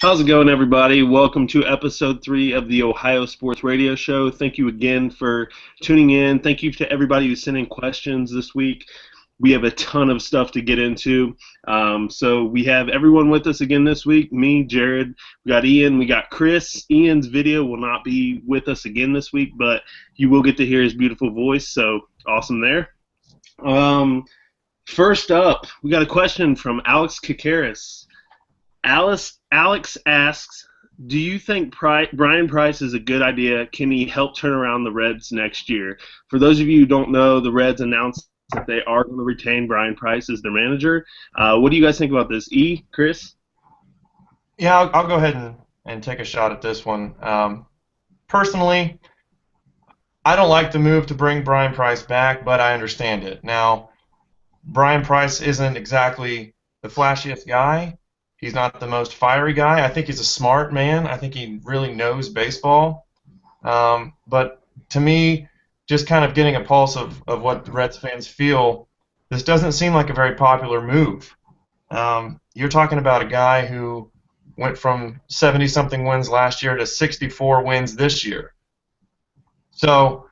How's it going, everybody? Welcome to episode 3 of the Ohio Sports Radio Show. Thank you again for tuning in. Thank you to everybody who sent in questions this week. We have a ton of stuff to get into. So we have everyone with us again this week. Me, Jared, we got Ian, we got Chris. Ian's video will not be with us again this week, but you will get to hear his beautiful voice, so awesome there. First up, we got a question from Alex Kakaris. Alex asks, do you think Bryan Price is a good idea? Can he help turn around the Reds next year? For those of you who don't know, the Reds announced that they are going to retain Bryan Price as their manager. What do you guys think about this? Chris? Yeah, I'll go ahead and take a shot at this one. Personally, I don't like the move to bring Bryan Price back, but I understand it. Now, Bryan Price isn't exactly the flashiest guy. He's not the most fiery guy. I think he's a smart man. I think he really knows baseball. But to me, just kind of getting a pulse of what the Reds fans feel, this doesn't seem like a very popular move. You're talking about a guy who went from 70-something wins last year to 64 wins this year. So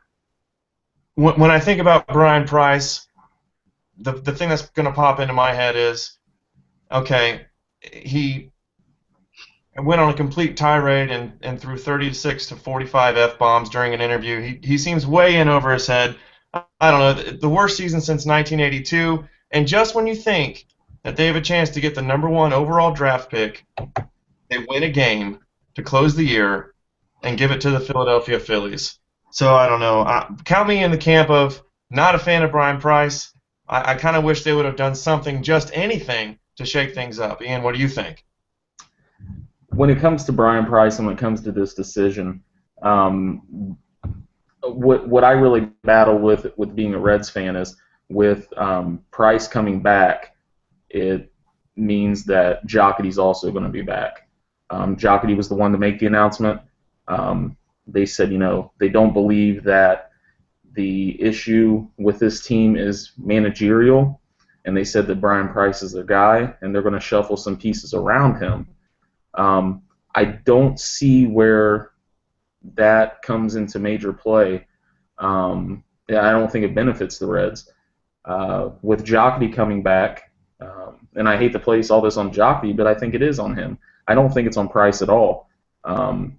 when I think about Bryan Price, the thing that's going to pop into my head is, okay, he went on a complete tirade and threw 36 to 45 F-bombs during an interview. He seems way in over his head. I don't know, the worst season since 1982, and just when you think that they have a chance to get the #1 overall draft pick, they win a game to close the year and give it to the Philadelphia Phillies. So I don't know. Count me in the camp of not a fan of Bryan Price. I kind of wish they would have done something, just anything, to shake things up. Ian, what do you think? When it comes to Bryan Price and when it comes to this decision, what I really battle with being a Reds fan is with Price coming back, it means that Jocketty's also going to be back. Jocketty was the one to make the announcement. They said, they don't believe that the issue with this team is managerial, and they said that Bryan Price is their guy, and they're going to shuffle some pieces around him. I don't see where that comes into major play. I don't think it benefits the Reds. With Jocketty coming back, and I hate to place all this on Jocketty, but I think it is on him. I don't think it's on Price at all. I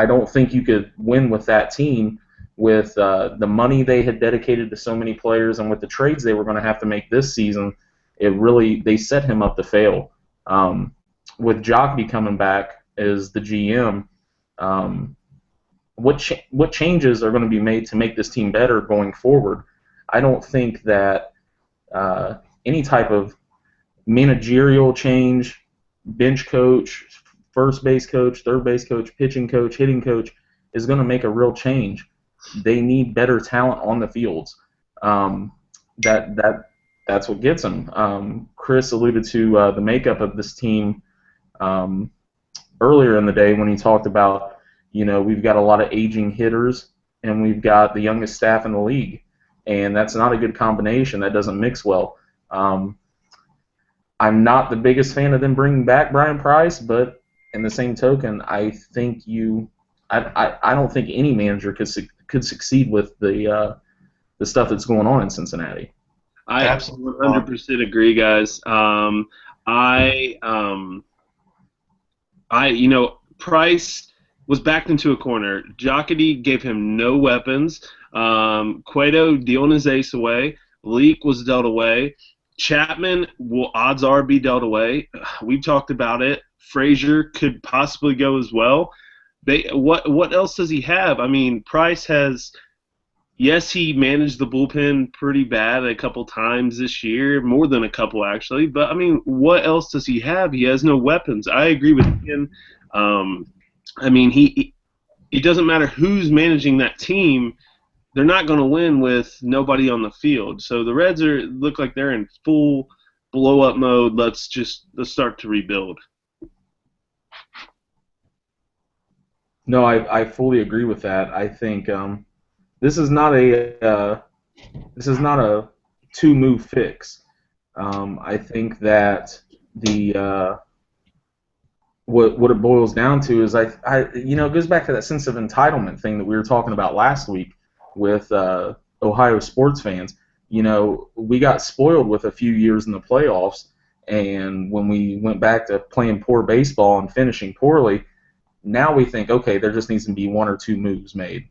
don't think you could win with that team with the money they had dedicated to so many players and with the trades they were going to have to make this season. They set him up to fail. With Jocketty coming back as the GM, what changes are going to be made to make this team better going forward? I don't think that any type of managerial change, bench coach, first base coach, third base coach, pitching coach, hitting coach, is going to make a real change. They need better talent on the fields. That's what gets them. Chris alluded to the makeup of this team earlier in the day when he talked about, we've got a lot of aging hitters and we've got the youngest staff in the league, and that's not a good combination. That doesn't mix well. I'm not the biggest fan of them bringing back Bryan Price, but in the same token, I don't think any manager could succeed with the stuff that's going on in Cincinnati. I absolutely 100% agree, guys. Price was backed into a corner. Jocketty gave him no weapons. Cueto dealing his ace away. Leak was dealt away. Chapman will odds are be dealt away. We've talked about it. Frazier could possibly go as well. What else does he have? I mean, Price has, yes, he managed the bullpen pretty bad a couple times this year, more than a couple actually. But I mean, what else does he have? He has no weapons. I agree with Ian. It doesn't matter who's managing that team. They're not going to win with nobody on the field. So the Reds look like they're in full blow-up mode. Let's start to rebuild. No, I fully agree with that. I think this is not a two-move fix. I think that what it boils down to is it goes back to that sense of entitlement thing that we were talking about last week with Ohio sports fans. We got spoiled with a few years in the playoffs, and when we went back to playing poor baseball and finishing poorly, now we think, okay, there just needs to be one or two moves made.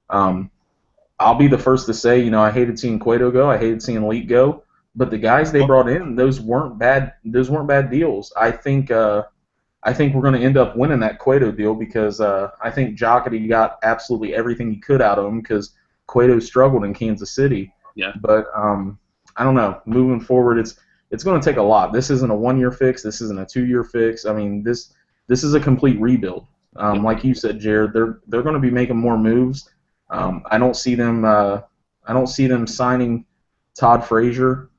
I'll be the first to say, I hated seeing Cueto go, I hated seeing Leak go, but the guys they brought in, those weren't bad deals. I think we're going to end up winning that Cueto deal because I think Jocketty got absolutely everything he could out of him because Cueto struggled in Kansas City. Yeah. But I don't know. Moving forward, it's going to take a lot. This isn't a 1-year fix. This isn't a 2-year fix. I mean, this is a complete rebuild. Like you said, Jared, they're going to be making more moves. I don't see them signing Todd Frazier.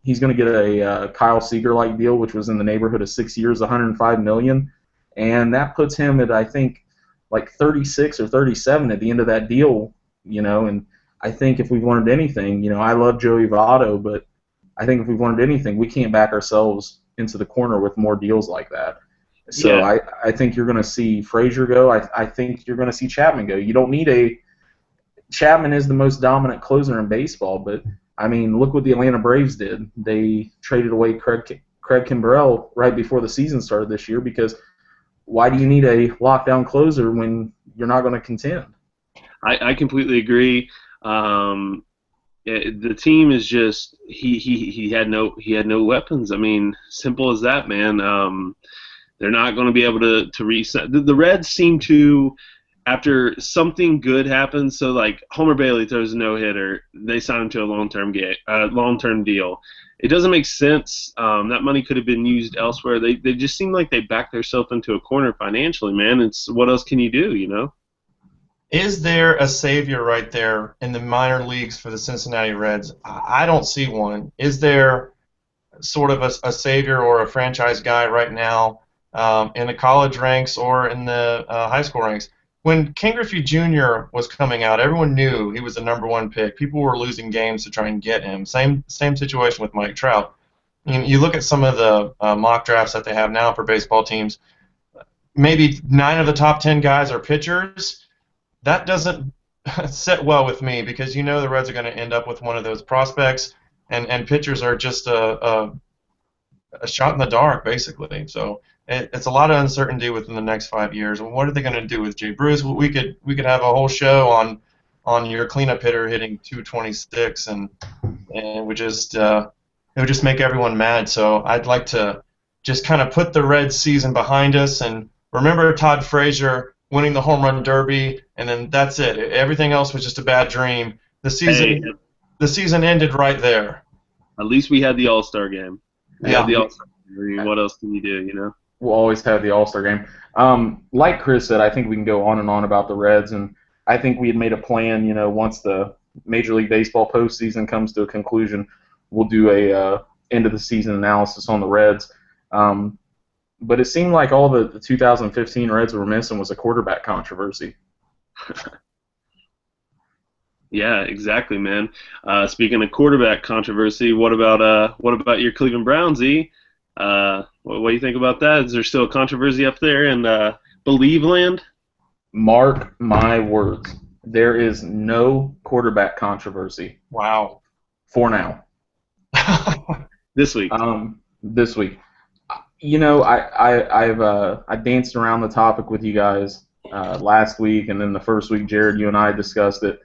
He's going to get a Kyle Seager-like deal, which was in the neighborhood of 6 years, $105 million, and that puts him at, I think, like 36 or 37 at the end of that deal. And I think if we've learned anything, I love Joey Votto, but I think if we've learned anything, we can't back ourselves into the corner with more deals like that. So yeah. I think you're going to see Frazier go. I think you're going to see Chapman go. You don't need Chapman is the most dominant closer in baseball, but I mean, look what the Atlanta Braves did. They traded away Craig Kimbrell right before the season started this year because why do you need a lockdown closer when you're not going to contend? I completely agree. The team is just he had no weapons. I mean, simple as that, man. They're not going to be able to reset. The Reds seem to, after something good happens, so like Homer Bailey throws a no-hitter, they sign him to a long-term deal. It doesn't make sense. That money could have been used elsewhere. They just seem like they backed themselves into a corner financially, man. It's what else can you do, Is there a savior right there in the minor leagues for the Cincinnati Reds? I don't see one. Is there sort of a savior or a franchise guy right now in the college ranks or in the high school ranks? When Ken Griffey Jr. was coming out, everyone knew he was the #1 pick. People were losing games to try and get him. Same situation with Mike Trout. You look at some of the mock drafts that they have now for baseball teams, maybe 9 of the top 10 guys are pitchers. That doesn't sit well with me because the Reds are going to end up with one of those prospects, and pitchers are just a shot in the dark, basically. So it's a lot of uncertainty within the next 5 years. And what are they going to do with Jay Bruce? We could have a whole show on your cleanup hitter hitting 226, and it would just make everyone mad. So I'd like to just kind of put the Reds season behind us and remember Todd Frazier winning the home run derby, and then that's it. Everything else was just a bad dream. The season ended right there. At least we had the All-Star game. Yeah. The All-Star game. What else can you do, We'll always have the All-Star game. Like Chris said, I think we can go on and on about the Reds, and I think we had made a plan, once the Major League Baseball postseason comes to a conclusion, we'll do a end-of-the-season analysis on the Reds. But it seemed like all the 2015 Reds were missing was a quarterback controversy. Yeah, exactly, man. Speaking of quarterback controversy, what about your Cleveland Browns, E? What do you think about that? Is there still a controversy up there in Believeland? Mark my words. There is no quarterback controversy. Wow. For now. This week. This week. I danced around the topic with you guys last week, and then the first week, Jared, you and I discussed it.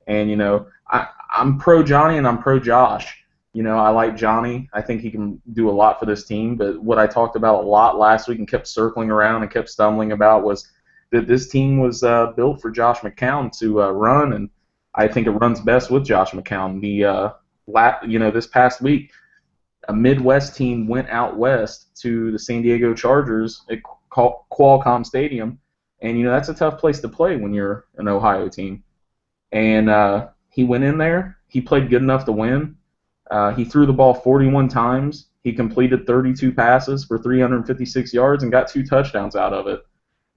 And, I'm pro Johnny and I'm pro Josh. I like Johnny. I think he can do a lot for this team. But what I talked about a lot last week and kept circling around and kept stumbling about was that this team was built for Josh McCown to run, and I think it runs best with Josh McCown. This past week, a Midwest team went out west to the San Diego Chargers at Qualcomm Stadium, and that's a tough place to play when you're an Ohio team. And he went in there. He played good enough to win. He threw the ball 41 times. He completed 32 passes for 356 yards and got 2 touchdowns out of it.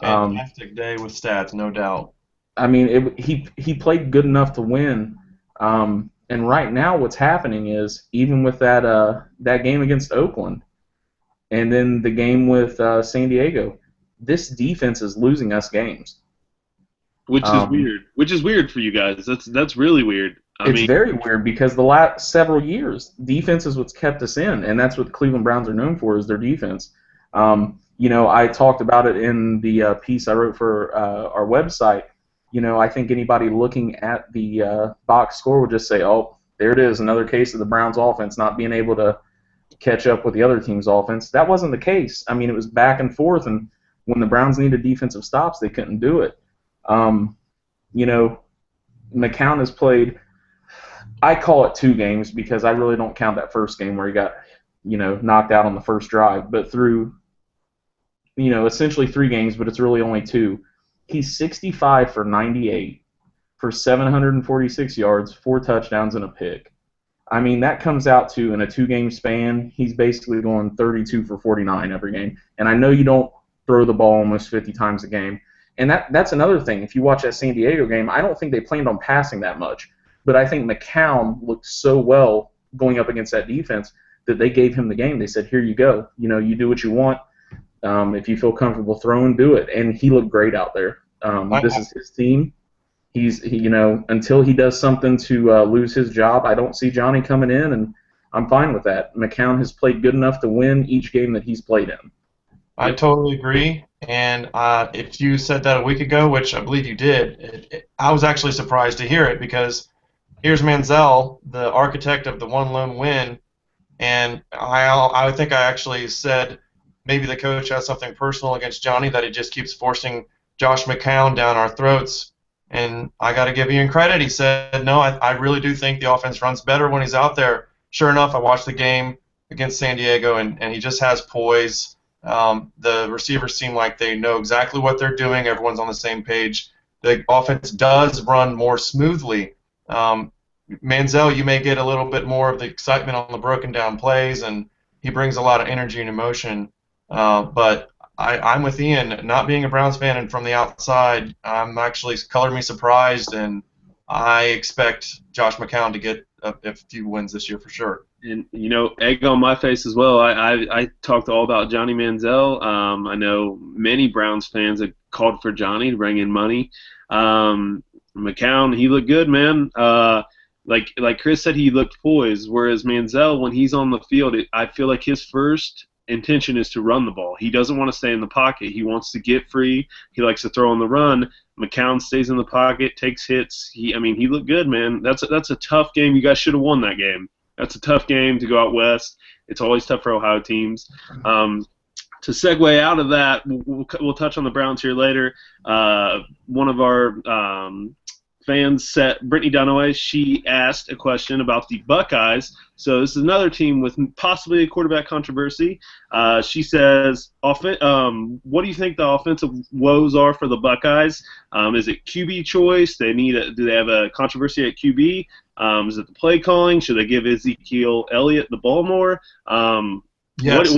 Fantastic day with stats, no doubt. I mean, he played good enough to win. And right now what's happening is, even with that game against Oakland, And then the game with San Diego. This defense is losing us games. Which is weird. Which is weird for you guys. That's really weird. It's very weird because the last several years, defense is what's kept us in, and that's what the Cleveland Browns are known for is their defense. I talked about it in the piece I wrote for our website. I think anybody looking at the box score would just say, oh, there it is, another case of the Browns offense not being able to catch up with the other team's offense. That wasn't the case. I mean, it was back and forth, and when the Browns needed defensive stops, they couldn't do it. McCown has played, I call it 2 games because I really don't count that first game where he got, knocked out on the first drive, but through, essentially 3 games, but it's really only 2. He's 65 for 98 for 746 yards, 4 touchdowns, and a pick. I mean, that comes out to, in a 2-game span, he's basically going 32 for 49 every game. And I know you don't throw the ball almost 50 times a game. And that's another thing. If you watch that San Diego game, I don't think they planned on passing that much. But I think McCown looked so well going up against that defense that they gave him the game. They said, here you go. You do what you want. If you feel comfortable throwing, do it. And he looked great out there. This is his team. Until he does something to lose his job, I don't see Johnny coming in, and I'm fine with that. McCown has played good enough to win each game that he's played in. I totally agree. And if you said that a week ago, which I believe you did, I was actually surprised to hear it because here's Manziel, the architect of the one lone win, and I think I actually said maybe the coach has something personal against Johnny that he just keeps forcing Josh McCown down our throats. And I got to give Ian credit. He said, no, I really do think the offense runs better when he's out there. Sure enough, I watched the game against San Diego, and he just has poise. The receivers seem like they know exactly what they're doing. Everyone's on the same page. The offense does run more smoothly. Manziel, you may get a little bit more of the excitement on the broken down plays, and he brings a lot of energy and emotion. But I'm with Ian. Not being a Browns fan and from the outside, I'm actually color me surprised, and I expect Josh McCown to get a few wins this year for sure. And egg on my face as well. I talked all about Johnny Manziel. I know many Browns fans have called for Johnny to bring in money. McCown, he looked good, man. Like Chris said, he looked poised. Whereas Manziel, when he's on the field, I feel like his first intention is to run the ball. He doesn't want to stay in the pocket. He wants to get free. He likes to throw on the run. McCown stays in the pocket, takes hits. He looked good, man. That's a tough game. You guys should have won that game. That's a tough game to go out west. It's always tough for Ohio teams. To segue out of that, we'll touch on the Browns here later. One of our fans, Brittany Dunaway, she asked a question about the Buckeyes. So this is another team with possibly a quarterback controversy. She says, what do you think the offensive woes are for the Buckeyes? Is it QB choice? Do they have a controversy at QB? Is it the play calling? Should they give Ezekiel Elliott the ball more? Yes.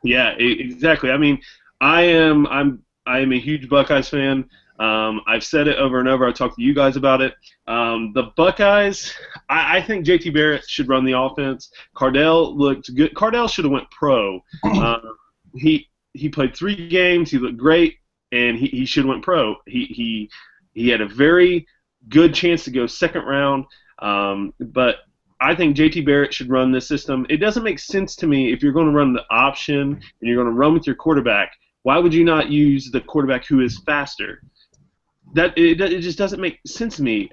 Yeah, exactly. I mean, I am a huge Buckeyes fan. I've said it over and over. I talked to you guys about it. The Buckeyes, I think J.T. Barrett should run the offense. Cardell looked good. Cardell should have went pro. He played 3 games. He looked great, and he should have went pro. He had a very good chance to go second round, but I think J.T. Barrett should run this system. It doesn't make sense to me if you're going to run the option and you're going to run with your quarterback. Why would you not use the quarterback who is faster? It just doesn't make sense to me.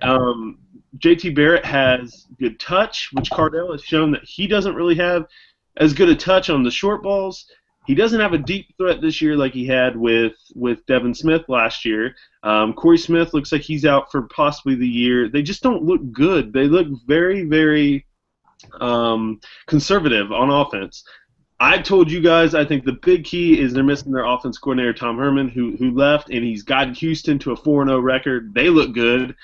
J.T. Barrett has good touch, which Cardell has shown that he doesn't really have as good a touch on the short balls. He doesn't have a deep threat this year like he had with Devin Smith last year. Corey Smith looks like he's out for possibly the year. They just don't look good. They look very, very conservative on offense. I told you guys I think the big key is they're missing their offense coordinator, Tom Herman, who left, and he's gotten Houston to a 4-0 record. They look good.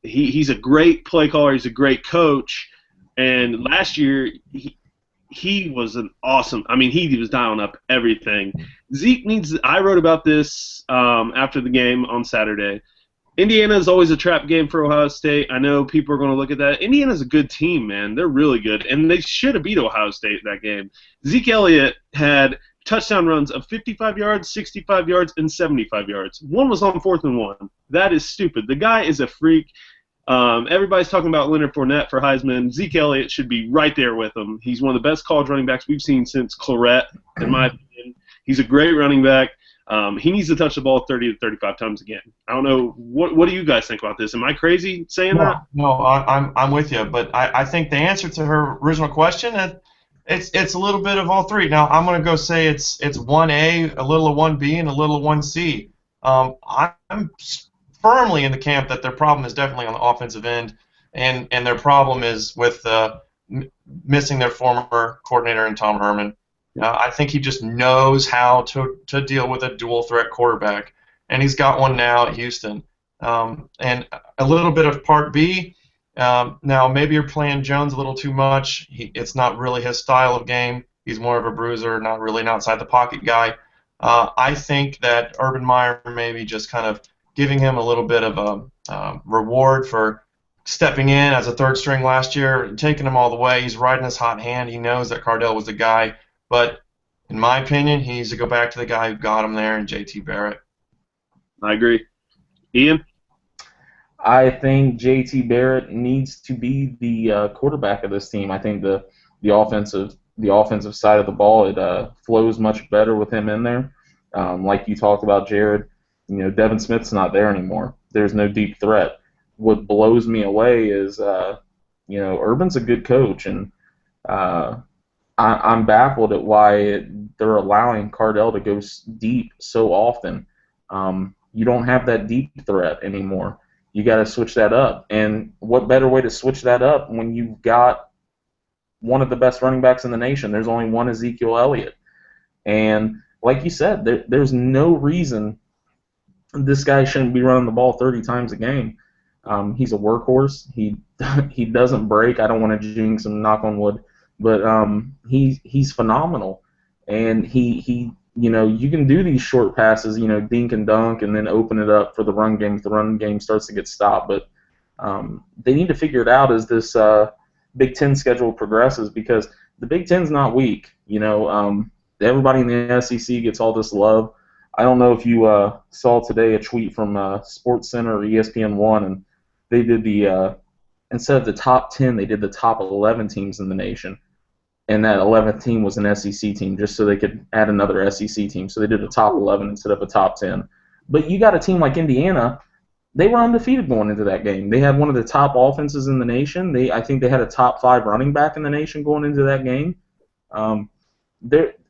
He's a great play caller. He's a great coach. And last year, he was an awesome – he was dialing up everything. Zeke needs – I wrote about this after the game on Saturday. Indiana is always a trap game for Ohio State. I know people are going to look at that. Indiana's a good team, man. They're really good, and they should have beat Ohio State that game. Zeke Elliott had touchdown runs of 55 yards, 65 yards, and 75 yards. One was on 4th and 1. That is stupid. The guy is a freak. Everybody's talking about Leonard Fournette for Heisman. Zeke Elliott should be right there with him. He's one of the best college running backs we've seen since Claret, in my opinion. He's a great running back. He needs to touch the ball 30 to 35 times again. I don't know. What do you guys think about this? Am I crazy saying that? No, I'm with you. But I think the answer to her original question, it's a little bit of all three. Now, I'm going to go say it's 1A, a little of 1B, and a little of 1C. I'm firmly in the camp that their problem is definitely on the offensive end, and their problem is with missing their former coordinator in Tom Herman. I think he just knows how to deal with a dual threat quarterback, and he's got one now at Houston. And a little bit of part B. Now maybe you're playing Jones a little too much. It's not really his style of game. He's more of a bruiser, not really an outside the pocket guy. I think that Urban Meyer maybe just kind of giving him a little bit of a reward for stepping in as a third string last year, and taking him all the way. He's riding his hot hand. He knows that Cardell was the guy. But in my opinion, he needs to go back to the guy who got him there, and JT Barrett. I agree. Ian? I think JT Barrett needs to be the quarterback of this team. I think the offensive side of the ball, it flows much better with him in there. Like you talked about, Jared, Devin Smith's not there anymore. There's no deep threat. What blows me away is, Urban's a good coach, and I'm baffled at why they're allowing Cardell to go deep so often. You don't have that deep threat anymore. You got to switch that up. And what better way to switch that up when you've got one of the best running backs in the nation? There's only one Ezekiel Elliott. And like you said, there's no reason this guy shouldn't be running the ball 30 times a game. He's a workhorse. He doesn't break. I don't want to jinx him, knock on wood. But he's phenomenal, and he you can do these short passes, dink and dunk, and then open it up for the run game if the run game starts to get stopped. But they need to figure it out as this Big Ten schedule progresses, because the Big Ten's not weak. Everybody in the SEC gets all this love. I don't know if you saw today a tweet from SportsCenter or ESPN1, and they did instead of the top 10, they did the top 11 teams in the nation. And that 11th team was an SEC team, just so they could add another SEC team. So they did a top 11 instead of a top 10. But you got a team like Indiana, they were undefeated going into that game. They had one of the top offenses in the nation. I think they had a top 5 running back in the nation going into that game.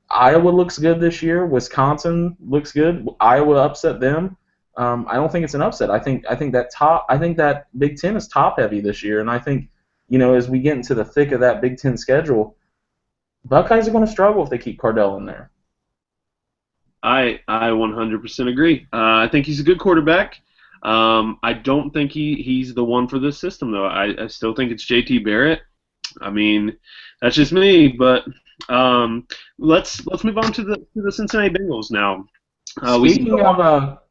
Iowa looks good this year. Wisconsin looks good. Iowa upset them. I don't think it's an upset. I think that Big Ten is top heavy this year, and I think as we get into the thick of that Big Ten schedule, Buckeyes are going to struggle if they keep Cardell in there. I 100% agree. I think he's a good quarterback. I don't think he's the one for this system, though. I still think it's JT Barrett. I mean, that's just me. But let's move on to the Cincinnati Bengals now.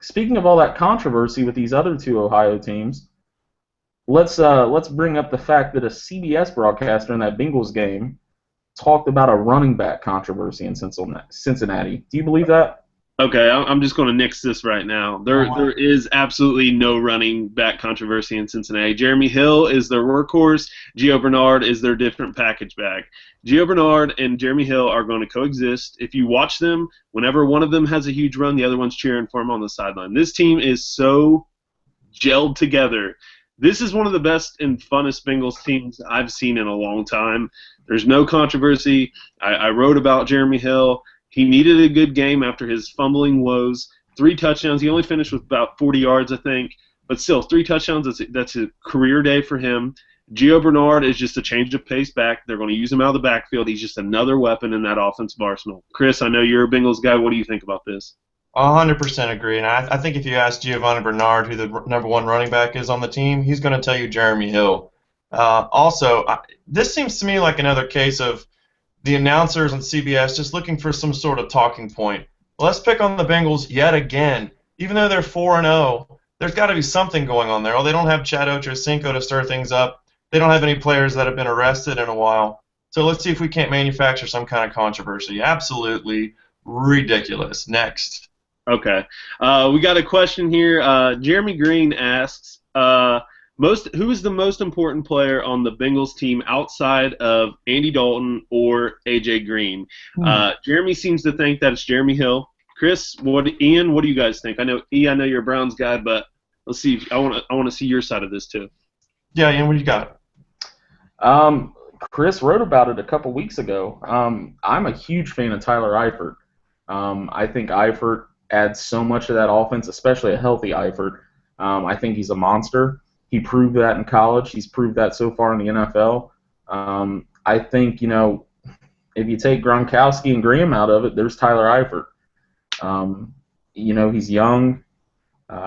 Speaking of all that controversy with these other two Ohio teams, let's bring up the fact that a CBS broadcaster in that Bengals game talked about a running back controversy in Cincinnati. Do you believe that? Okay, I'm just going to nix this right now. There is absolutely no running back controversy in Cincinnati. Jeremy Hill is their workhorse. Gio Bernard is their different package back. Gio Bernard and Jeremy Hill are going to coexist. If you watch them, whenever one of them has a huge run, the other one's cheering for him on the sideline. This team is so gelled together. This is one of the best and funnest Bengals teams I've seen in a long time. There's no controversy. I wrote about Jeremy Hill. He needed a good game after his fumbling woes. 3 touchdowns. He only finished with about 40 yards, I think. But still, 3 touchdowns, that's a career day for him. Gio Bernard is just a change of pace back. They're going to use him out of the backfield. He's just another weapon in that offensive arsenal. Chris, I know you're a Bengals guy. What do you think about this? 100% agree. And I think if you ask Giovanni Bernard who the number 1 running back is on the team, he's going to tell you Jeremy Hill. Also, this seems to me like another case of the announcers on CBS just looking for some sort of talking point. Let's pick on the Bengals yet again. Even though they're 4-0, there's got to be something going on there. Oh, they don't have Chad Ochocinco to stir things up. They don't have any players that have been arrested in a while. So let's see if we can't manufacture some kind of controversy. Absolutely ridiculous. Next. Okay. We got a question here. Jeremy Green asks, who is the most important player on the Bengals team outside of Andy Dalton or A.J. Green? Jeremy seems to think that it's Jeremy Hill. Chris, Ian, what do you guys think? I know you're a Browns guy, but let's see. I want to see your side of this too. Yeah, Ian, what do you got? Chris wrote about it a couple weeks ago. I'm a huge fan of Tyler Eifert. I think Eifert adds so much to that offense, especially a healthy Eifert. I think he's a monster. He proved that in college. He's proved that so far in the NFL. I think, if you take Gronkowski and Graham out of it, there's Tyler Eifert. He's young.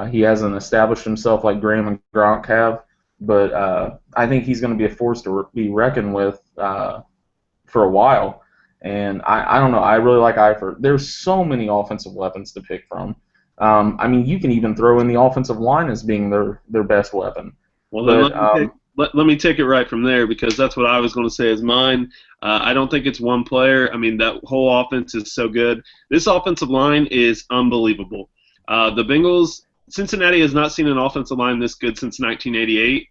He hasn't established himself like Graham and Gronk have, but I think he's going to be a force to be reckoned with for a while. And I don't know. I really like Eifert. There's so many offensive weapons to pick from. You can even throw in the offensive line as being their best weapon. Well, then let me take it right from there, because that's what I was going to say as mine. I don't think it's one player. That whole offense is so good. This offensive line is unbelievable. The Bengals, Cincinnati has not seen an offensive line this good since 1988,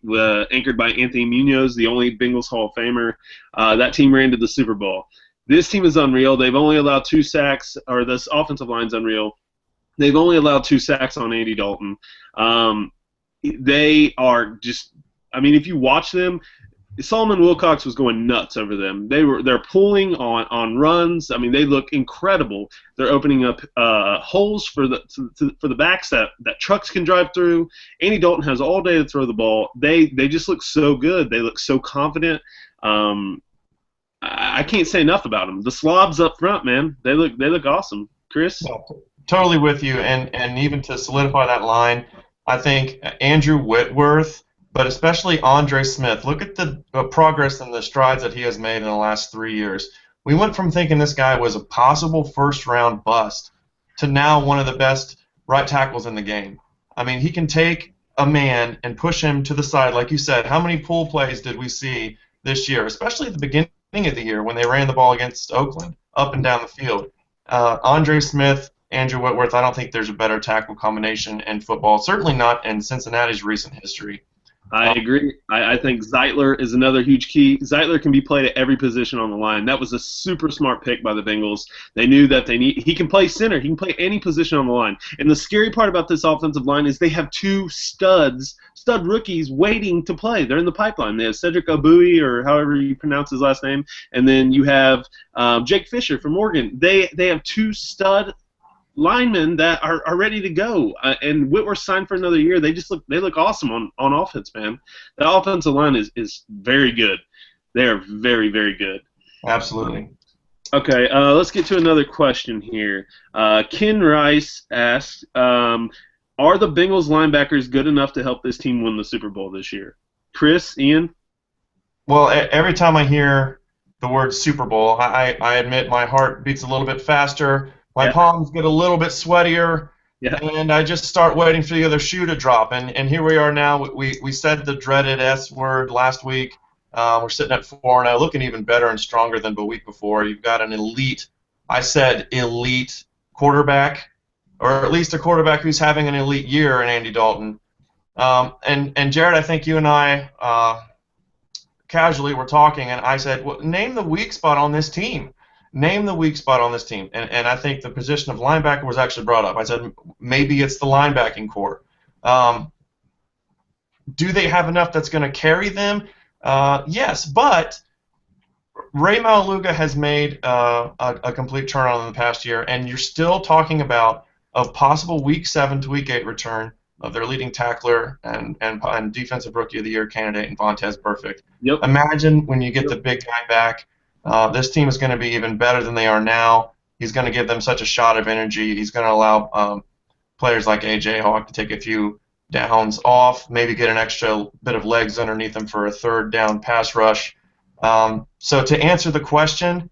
anchored by Anthony Munoz, the only Bengals Hall of Famer. That team ran to the Super Bowl. This team is unreal. They've only allowed 2 sacks, or this offensive line's unreal. They've only allowed 2 sacks on Andy Dalton. They are just, if you watch them, Solomon Wilcox was going nuts over them. They're pulling on runs. They look incredible. They're opening up holes for the backs that trucks can drive through. Andy Dalton has all day to throw the ball. They just look so good. They look so confident. I can't say enough about them. The slobs up front, man, they look awesome. Chris? Well, totally with you, and even to solidify that line, I think Andrew Whitworth, but especially Andre Smith, look at the progress and the strides that he has made in the last 3 years. We went from thinking this guy was a possible first-round bust to now one of the best right tackles in the game. He can take a man and push him to the side, like you said. How many pull plays did we see this year, especially at the beginning of the year when they ran the ball against Oakland up and down the field? Andre Smith, Andrew Whitworth, I don't think there's a better tackle combination in football, certainly not in Cincinnati's recent history. I agree. I think Zeitler is another huge key. Zeitler can be played at every position on the line. That was a super smart pick by the Bengals. They knew that he can play center. He can play any position on the line. And the scary part about this offensive line is they have 2 stud rookies waiting to play. They're in the pipeline. They have Cedric Ogbuehi, or however you pronounce his last name, and then you have Jake Fisher from Oregon. They have 2 stud linemen that are ready to go, and Whitworth signed for another year. They look awesome on offense, man. The offensive line is very good. They are very, very good. Absolutely. Okay, let's get to another question here. Ken Rice asked, are the Bengals linebackers good enough to help this team win the Super Bowl this year? Chris, Ian? Well, every time I hear the word Super Bowl, I admit my heart beats a little bit faster. My palms get a little bit sweatier, and I just start waiting for the other shoe to drop. And here we are now. We said the dreaded S word last week. We're sitting at 4-0, looking even better and stronger than the week before. You've got an elite, I said elite quarterback, or at least a quarterback who's having an elite year in Andy Dalton. And Jared, I think you and I casually were talking, and I said, well, name the weak spot on this team. Name the weak spot on this team. And I think the position of linebacker was actually brought up. I said maybe it's the linebacking core. Do they have enough that's going to carry them? Yes, but Ray Maluga has made a complete turnaround in the past year, and you're still talking about a possible Week 7 to Week 8 return of their leading tackler and Defensive Rookie of the Year candidate in Vontaze Burfict. Yep. Imagine when you get the big guy back. This team is going to be even better than they are now. He's going to give them such a shot of energy. He's going to allow players like A.J. Hawk to take a few downs off, maybe get an extra bit of legs underneath them for a 3rd down pass rush. So to answer the question,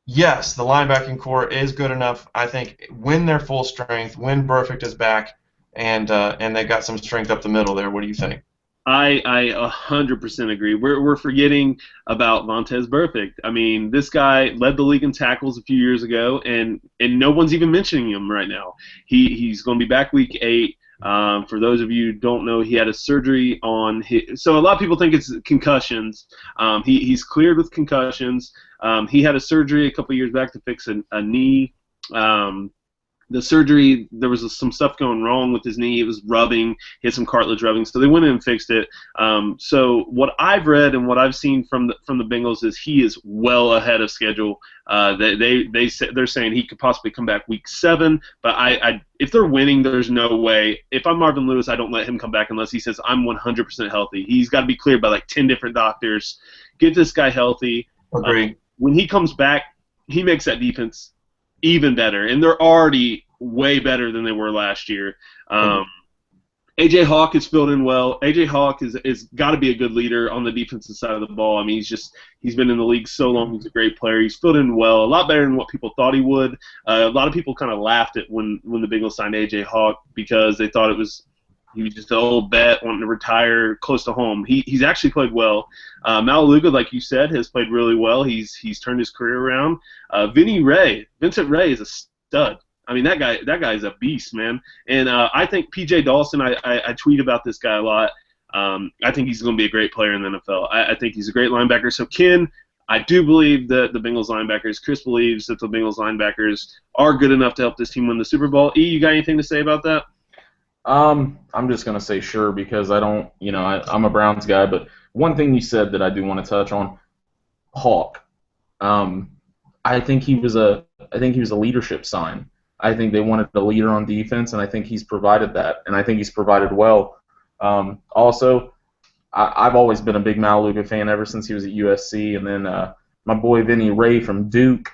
yes, the linebacking core is good enough. I think when they're full strength, when Burfict is back, and they got some strength up the middle there. What do you think? I 100% agree. We're forgetting about Vontez Burfict. I mean, this guy led the league in tackles a few years ago, and no one's even mentioning him right now. He's going to be back week 8. For those of you who don't know, he had a surgery on his. So a lot of people think it's concussions. He's cleared with concussions. He had a surgery a couple years back to fix a knee. The surgery, there was some stuff going wrong with his knee. It was rubbing. He had some cartilage rubbing, so they went in and fixed it. So what I've read and what I've seen from the Bengals is he is well ahead of schedule. They're saying he could possibly come back week 7, but if they're winning, there's no way. If I'm Marvin Lewis, I don't let him come back unless he says I'm 100% healthy. He's got to be cleared by like 10 different doctors. Get this guy healthy. Agree. When he comes back, he makes that defense even better, and they're already way better than they were last year. A.J. Hawk has filled in well. A.J. Hawk is got to be a good leader on the defensive side of the ball. I mean, he's been in the league so long. He's a great player. He's filled in well, a lot better than what people thought he would. A lot of people kind of laughed at when the Bengals signed A.J. Hawk because they thought he was just an old vet wanting to retire close to home. He's actually played well. Malaluga, like you said, has played really well. He's turned his career around. Vincent Ray is a stud. I mean, that guy is a beast, man. And I think P.J. Dawson, I tweet about this guy a lot. I think he's going to be a great player in the NFL. I think he's a great linebacker. So, Ken, I do believe that the Bengals linebackers, Chris believes that the Bengals linebackers are good enough to help this team win the Super Bowl. E, you got anything to say about that? I'm just going to say sure because I don't, I'm a Browns guy. But one thing you said that I do want to touch on, Hawk. I think he was a leadership sign. I think they wanted a leader on defense, and I think he's provided that, and I think he's provided well. Also, I've always been a big Malaluga fan ever since he was at USC, and then my boy Vinny Ray from Duke,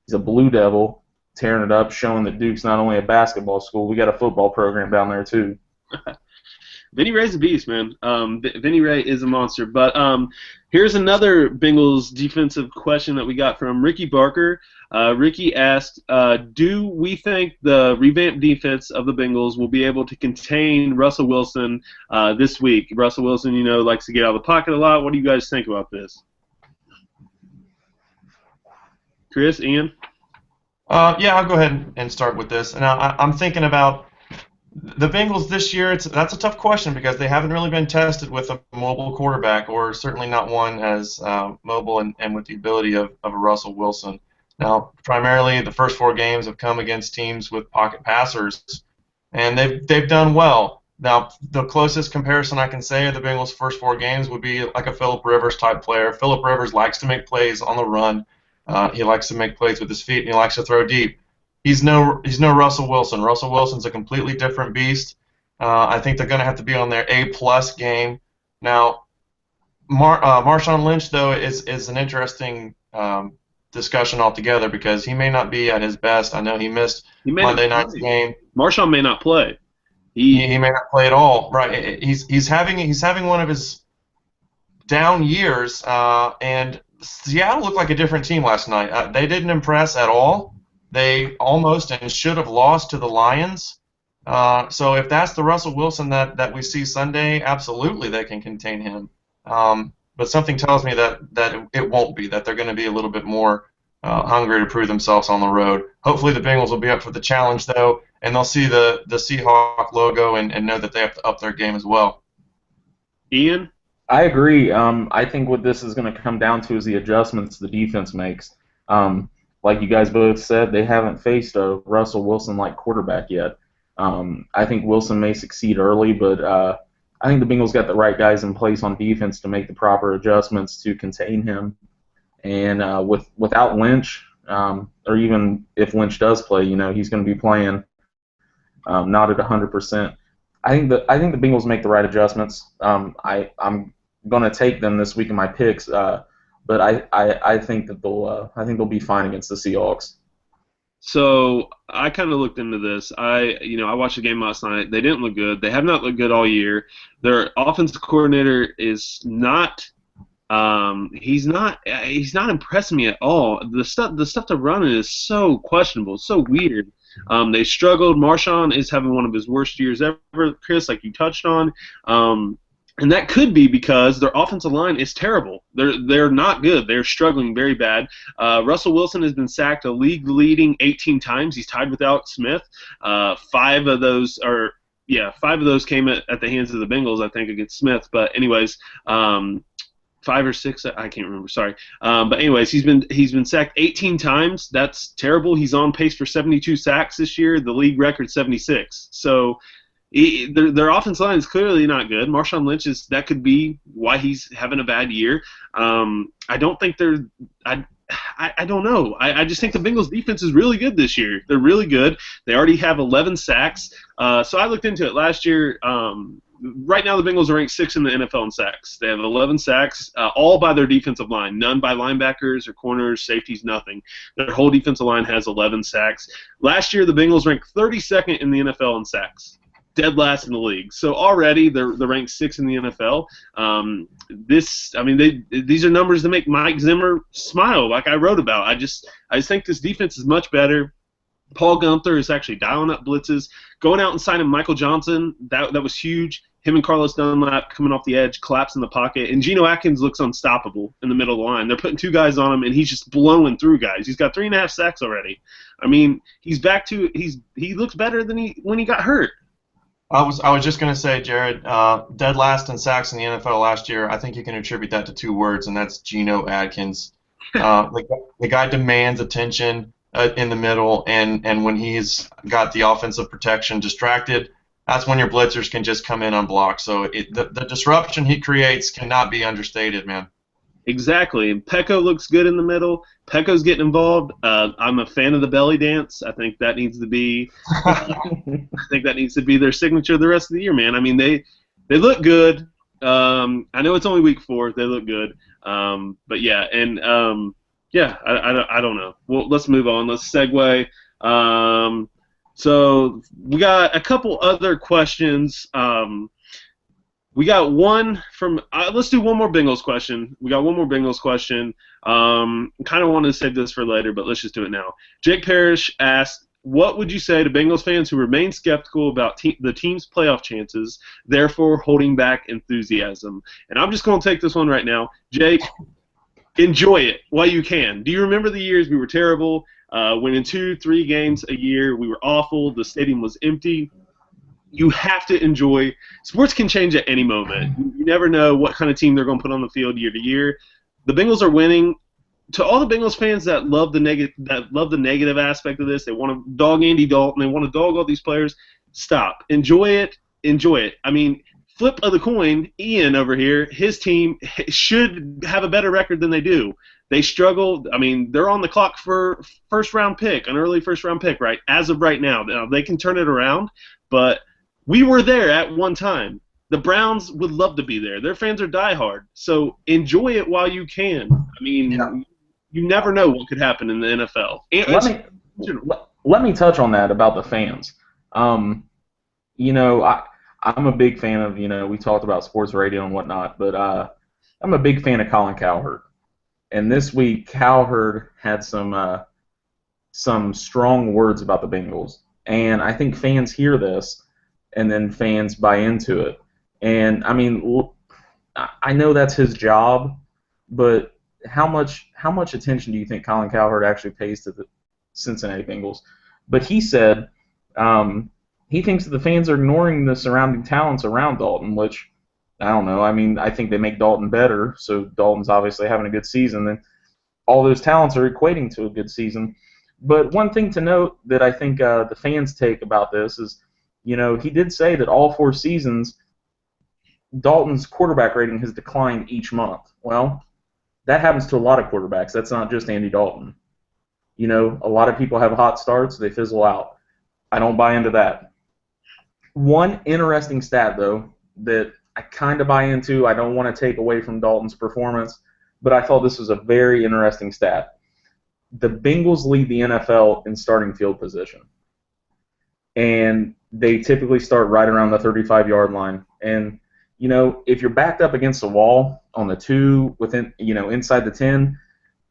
he's a Blue Devil, tearing it up, showing that Duke's not only a basketball school, we got a football program down there too. Vinny Ray's a beast, man. Vinny Ray is a monster. But here's another Bengals defensive question that we got from Ricky Barker. Ricky asked, do we think the revamped defense of the Bengals will be able to contain Russell Wilson this week? Russell Wilson, likes to get out of the pocket a lot. What do you guys think about this? Chris, Ian? Yeah, I'll go ahead and start with this. Now, I'm thinking about the Bengals this year. That's a tough question because they haven't really been tested with a mobile quarterback, or certainly not one as mobile and with the ability of a Russell Wilson. Now, primarily the first 4 games have come against teams with pocket passers, and they've done well. Now, the closest comparison I can say of the Bengals' first 4 games would be like a Phillip Rivers type player. Phillip Rivers likes to make plays on the run. He likes to make plays with his feet, and he likes to throw deep. He's no Russell Wilson. Russell Wilson's a completely different beast. I think they're going to have to be on their A-plus game. Now, Marshawn Lynch, though, is an interesting discussion altogether because he may not be at his best. I know he missed Monday night's game. Marshawn may not play. He may not play at all. Right? He's having one of his down years, and Seattle looked like a different team last night. They didn't impress at all. They almost and should have lost to the Lions. So if that's the Russell Wilson that we see Sunday, absolutely they can contain him. But something tells me that it won't be, that they're going to be a little bit more hungry to prove themselves on the road. Hopefully the Bengals will be up for the challenge, though, and they'll see the Seahawk logo and know that they have to up their game as well. Ian? I agree. I think what this is going to come down to is the adjustments the defense makes. Like you guys both said, they haven't faced a Russell Wilson-like quarterback yet. I think Wilson may succeed early, but I think the Bengals got the right guys in place on defense to make the proper adjustments to contain him. And without Lynch, or even if Lynch does play, he's going to be playing not at 100%. I think the Bengals make the right adjustments. I'm going to take them this week in my picks, but I think that they'll be fine against the Seahawks. So I kind of looked into this. I watched the game last night. They didn't look good. They have not looked good all year. Their offensive coordinator is not. He's not impressing me at all. The stuff to run is so questionable, so weird. They struggled. Marshawn is having one of his worst years ever, Chris, like you touched on. And that could be because their offensive line is terrible. They're not good. They're struggling very bad. Russell Wilson has been sacked a league-leading 18 times. He's tied with Alex Smith. Five of those came at the hands of the Bengals, I think, against Smith. But anyways, 5 or 6, I can't remember. Sorry. But anyways, he's been sacked 18 times. That's terrible. He's on pace for 72 sacks this year. The league record 76. So. Their offensive line is clearly not good. Marshawn Lynch that could be why he's having a bad year. I don't think I don't know. I just think the Bengals defense is really good this year. They're really good. They already have 11 sacks. So I looked into it last year. Right now the Bengals are ranked 6th in the NFL in sacks. They have 11 sacks, all by their defensive line. None by linebackers or corners, safeties, nothing. Their whole defensive line has 11 sacks. Last year the Bengals ranked 32nd in the NFL in sacks. Dead last in the league. So already they're ranked 6th in the NFL. These are numbers that make Mike Zimmer smile, like I wrote about. I just think this defense is much better. Paul Gunther is actually dialing up blitzes, going out and signing Michael Johnson. That was huge. Him and Carlos Dunlap coming off the edge, collapse in the pocket, and Geno Atkins looks unstoppable in the middle of the line. They're putting 2 guys on him, and he's just blowing through guys. He's got 3.5 sacks already. I mean, he looks better than when he got hurt. I was just going to say, Jared, dead last in sacks in the NFL last year. I think you can attribute that to 2 words, and that's Geno Atkins. The guy demands attention in the middle, and when he's got the offensive protection distracted, that's when your blitzers can just come in unblocked. So the disruption he creates cannot be understated, man. Exactly. And Pecco looks good in the middle. Pecco's getting involved. I'm a fan of the belly dance. I think that needs to be their signature the rest of the year, man. I mean, they look good. I know it's only week 4. They look good. But yeah, and I don't know. Well, let's move on. Let's segue. So we got a couple other questions. We got one from let's do one more Bengals question. We got one more Bengals question. Kind of wanted to save this for later, but let's just do it now. Jake Parrish asked, what would you say to Bengals fans who remain skeptical about the team's playoff chances, therefore holding back enthusiasm? And I'm just going to take this one right now. Jake, enjoy it while you can. Do you remember the years we were terrible? Winning 2-3 games a year, we were awful. The stadium was empty. You have to enjoy. Sports can change at any moment. You never know what kind of team they're going to put on the field year to year. The Bengals are winning. To all the Bengals fans that love the negative aspect of this, they want to dog Andy Dalton, they want to dog all these players. Stop. Enjoy it. Enjoy it. I mean, flip of the coin, Ian over here, his team should have a better record than they do. They struggle. I mean, they're on the clock for an early first-round pick, right? As of right now. Now, they can turn it around, but we were there at one time. The Browns would love to be there. Their fans are diehard. So enjoy it while you can. I mean, you never know what could happen in the NFL. Let me touch on that about the fans. I'm a big fan of, we talked about sports radio and whatnot, but I'm a big fan of Colin Cowherd. And this week, Cowherd had some strong words about the Bengals. And I think fans hear this, and then fans buy into it. And, I mean, I know that's his job, but how much attention do you think Colin Cowherd actually pays to the Cincinnati Bengals? But he said he thinks that the fans are ignoring the surrounding talents around Dalton, which, I don't know. I mean, I think they make Dalton better, so Dalton's obviously having a good season, and all those talents are equating to a good season. But one thing to note that I think the fans take about this is, he did say that all 4 seasons, Dalton's quarterback rating has declined each month. Well, that happens to a lot of quarterbacks. That's not just Andy Dalton. A lot of people have hot starts, they fizzle out. I don't buy into that. One interesting stat, though, that I kind of buy into, I don't want to take away from Dalton's performance, but I thought this was a very interesting stat. The Bengals lead the NFL in starting field position. And they typically start right around the 35-yard line. And, if you're backed up against the wall on the 2, within, inside the 10,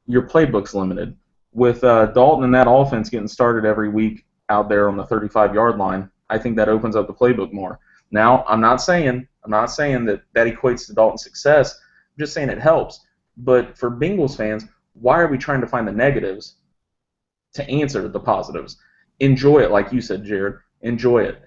your playbook's limited. With Dalton and that offense getting started every week, out there on the 35-yard line, I think that opens up the playbook more. Now, I'm not saying that equates to Dalton's success. I'm just saying it helps. But for Bengals fans, why are we trying to find the negatives to answer the positives? Enjoy it, like you said, Jared. Enjoy it.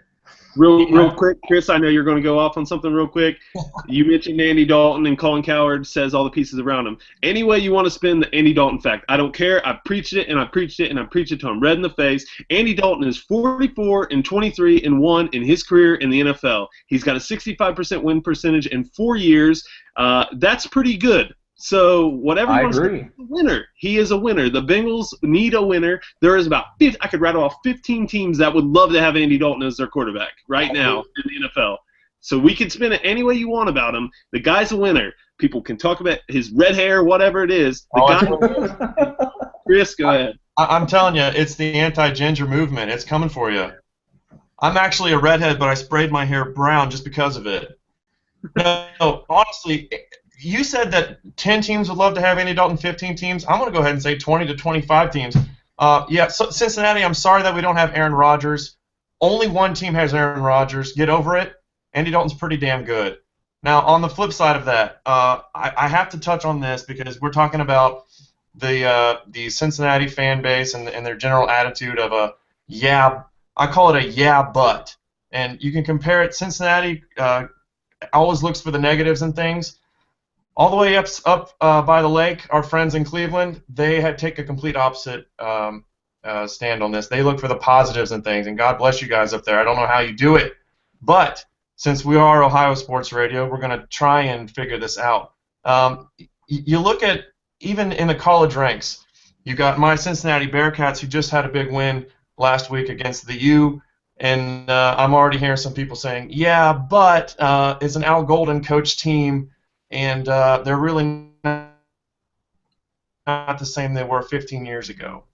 Real quick, Chris, I know you're going to go off on something real quick. You mentioned Andy Dalton, and Colin Cowherd says all the pieces around him. Any way you want to spin the Andy Dalton fact, I don't care. I preached it, and I preached it, and I preached it to him red in the face. Andy Dalton is 44-23-1 in his career in the NFL. He's got a 65% win percentage in 4 years. That's pretty good. So whatever you want to say, he's a winner. He is a winner. The Bengals need a winner. There is about I could rattle off 15 teams that would love to have Andy Dalton as their quarterback right now in the NFL. So we can spin it any way you want about him. The guy's a winner. People can talk about his red hair, whatever it is. Chris, go ahead. I'm telling you, it's the anti-ginger movement. It's coming for you. I'm actually a redhead, but I sprayed my hair brown just because of it. No, honestly, you said that 10 teams would love to have Andy Dalton, 15 teams. I'm going to go ahead and say 20 to 25 teams. So Cincinnati, I'm sorry that we don't have Aaron Rodgers. Only one team has Aaron Rodgers. Get over it. Andy Dalton's pretty damn good. Now, on the flip side of that, I have to touch on this because we're talking about the Cincinnati fan base and their general attitude of I call it a but. And you can compare it. Cincinnati always looks for the negatives and things. All the way up by the lake, our friends in Cleveland, they take a complete opposite stand on this. They look for the positives and things, and God bless you guys up there. I don't know how you do it, but since we are Ohio Sports Radio, we're going to try and figure this out. You look at, even in the college ranks, you got my Cincinnati Bearcats, who just had a big win last week against the U, and I'm already hearing some people saying, but it's an Al Golden coach team, and they're really not the same they were 15 years ago.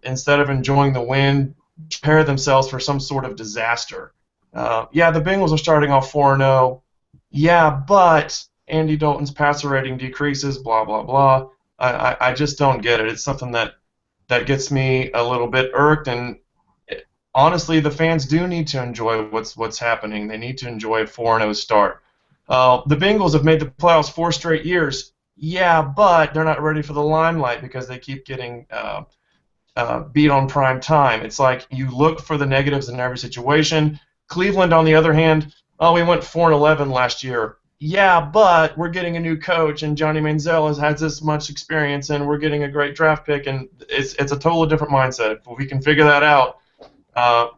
Instead of enjoying the win, prepare themselves for some sort of disaster. The Bengals are starting off 4-0. But Andy Dalton's passer rating decreases, blah, blah, blah. I just don't get it. It's something that gets me a little bit irked, and honestly, the fans do need to enjoy what's happening. They need to enjoy a 4-0 start. The Bengals have made the playoffs 4 straight years. But they're not ready for the limelight because they keep getting beat on prime time. It's like you look for the negatives in every situation. Cleveland, on the other hand, we went 4-11 last year. But we're getting a new coach, and Johnny Manziel has this much experience, and we're getting a great draft pick, and it's a totally different mindset. If we can figure that out,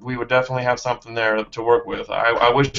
we would definitely have something there to work with. I wish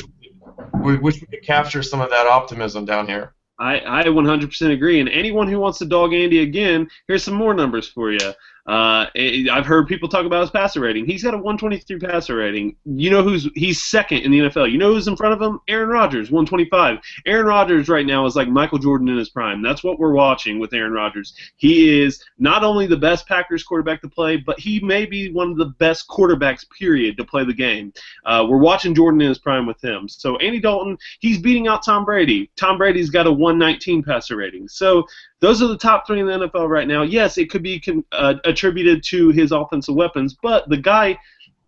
we could capture some of that optimism down here. I 100% agree. And anyone who wants to dog Andy again, here's some more numbers for you. I've heard people talk about his passer rating. He's got a 123 passer rating. You know he's second in the NFL. You know who's in front of him? Aaron Rodgers, 125. Aaron Rodgers right now is like Michael Jordan in his prime. That's what we're watching with Aaron Rodgers. He is not only the best Packers quarterback to play, but he may be one of the best quarterbacks, period, to play the game. We're watching Jordan in his prime with him. So Andy Dalton, he's beating out Tom Brady. Tom Brady's got a 119 passer rating. So those are the top 3 in the NFL right now. Yes, it could be attributed to his offensive weapons, but the guy,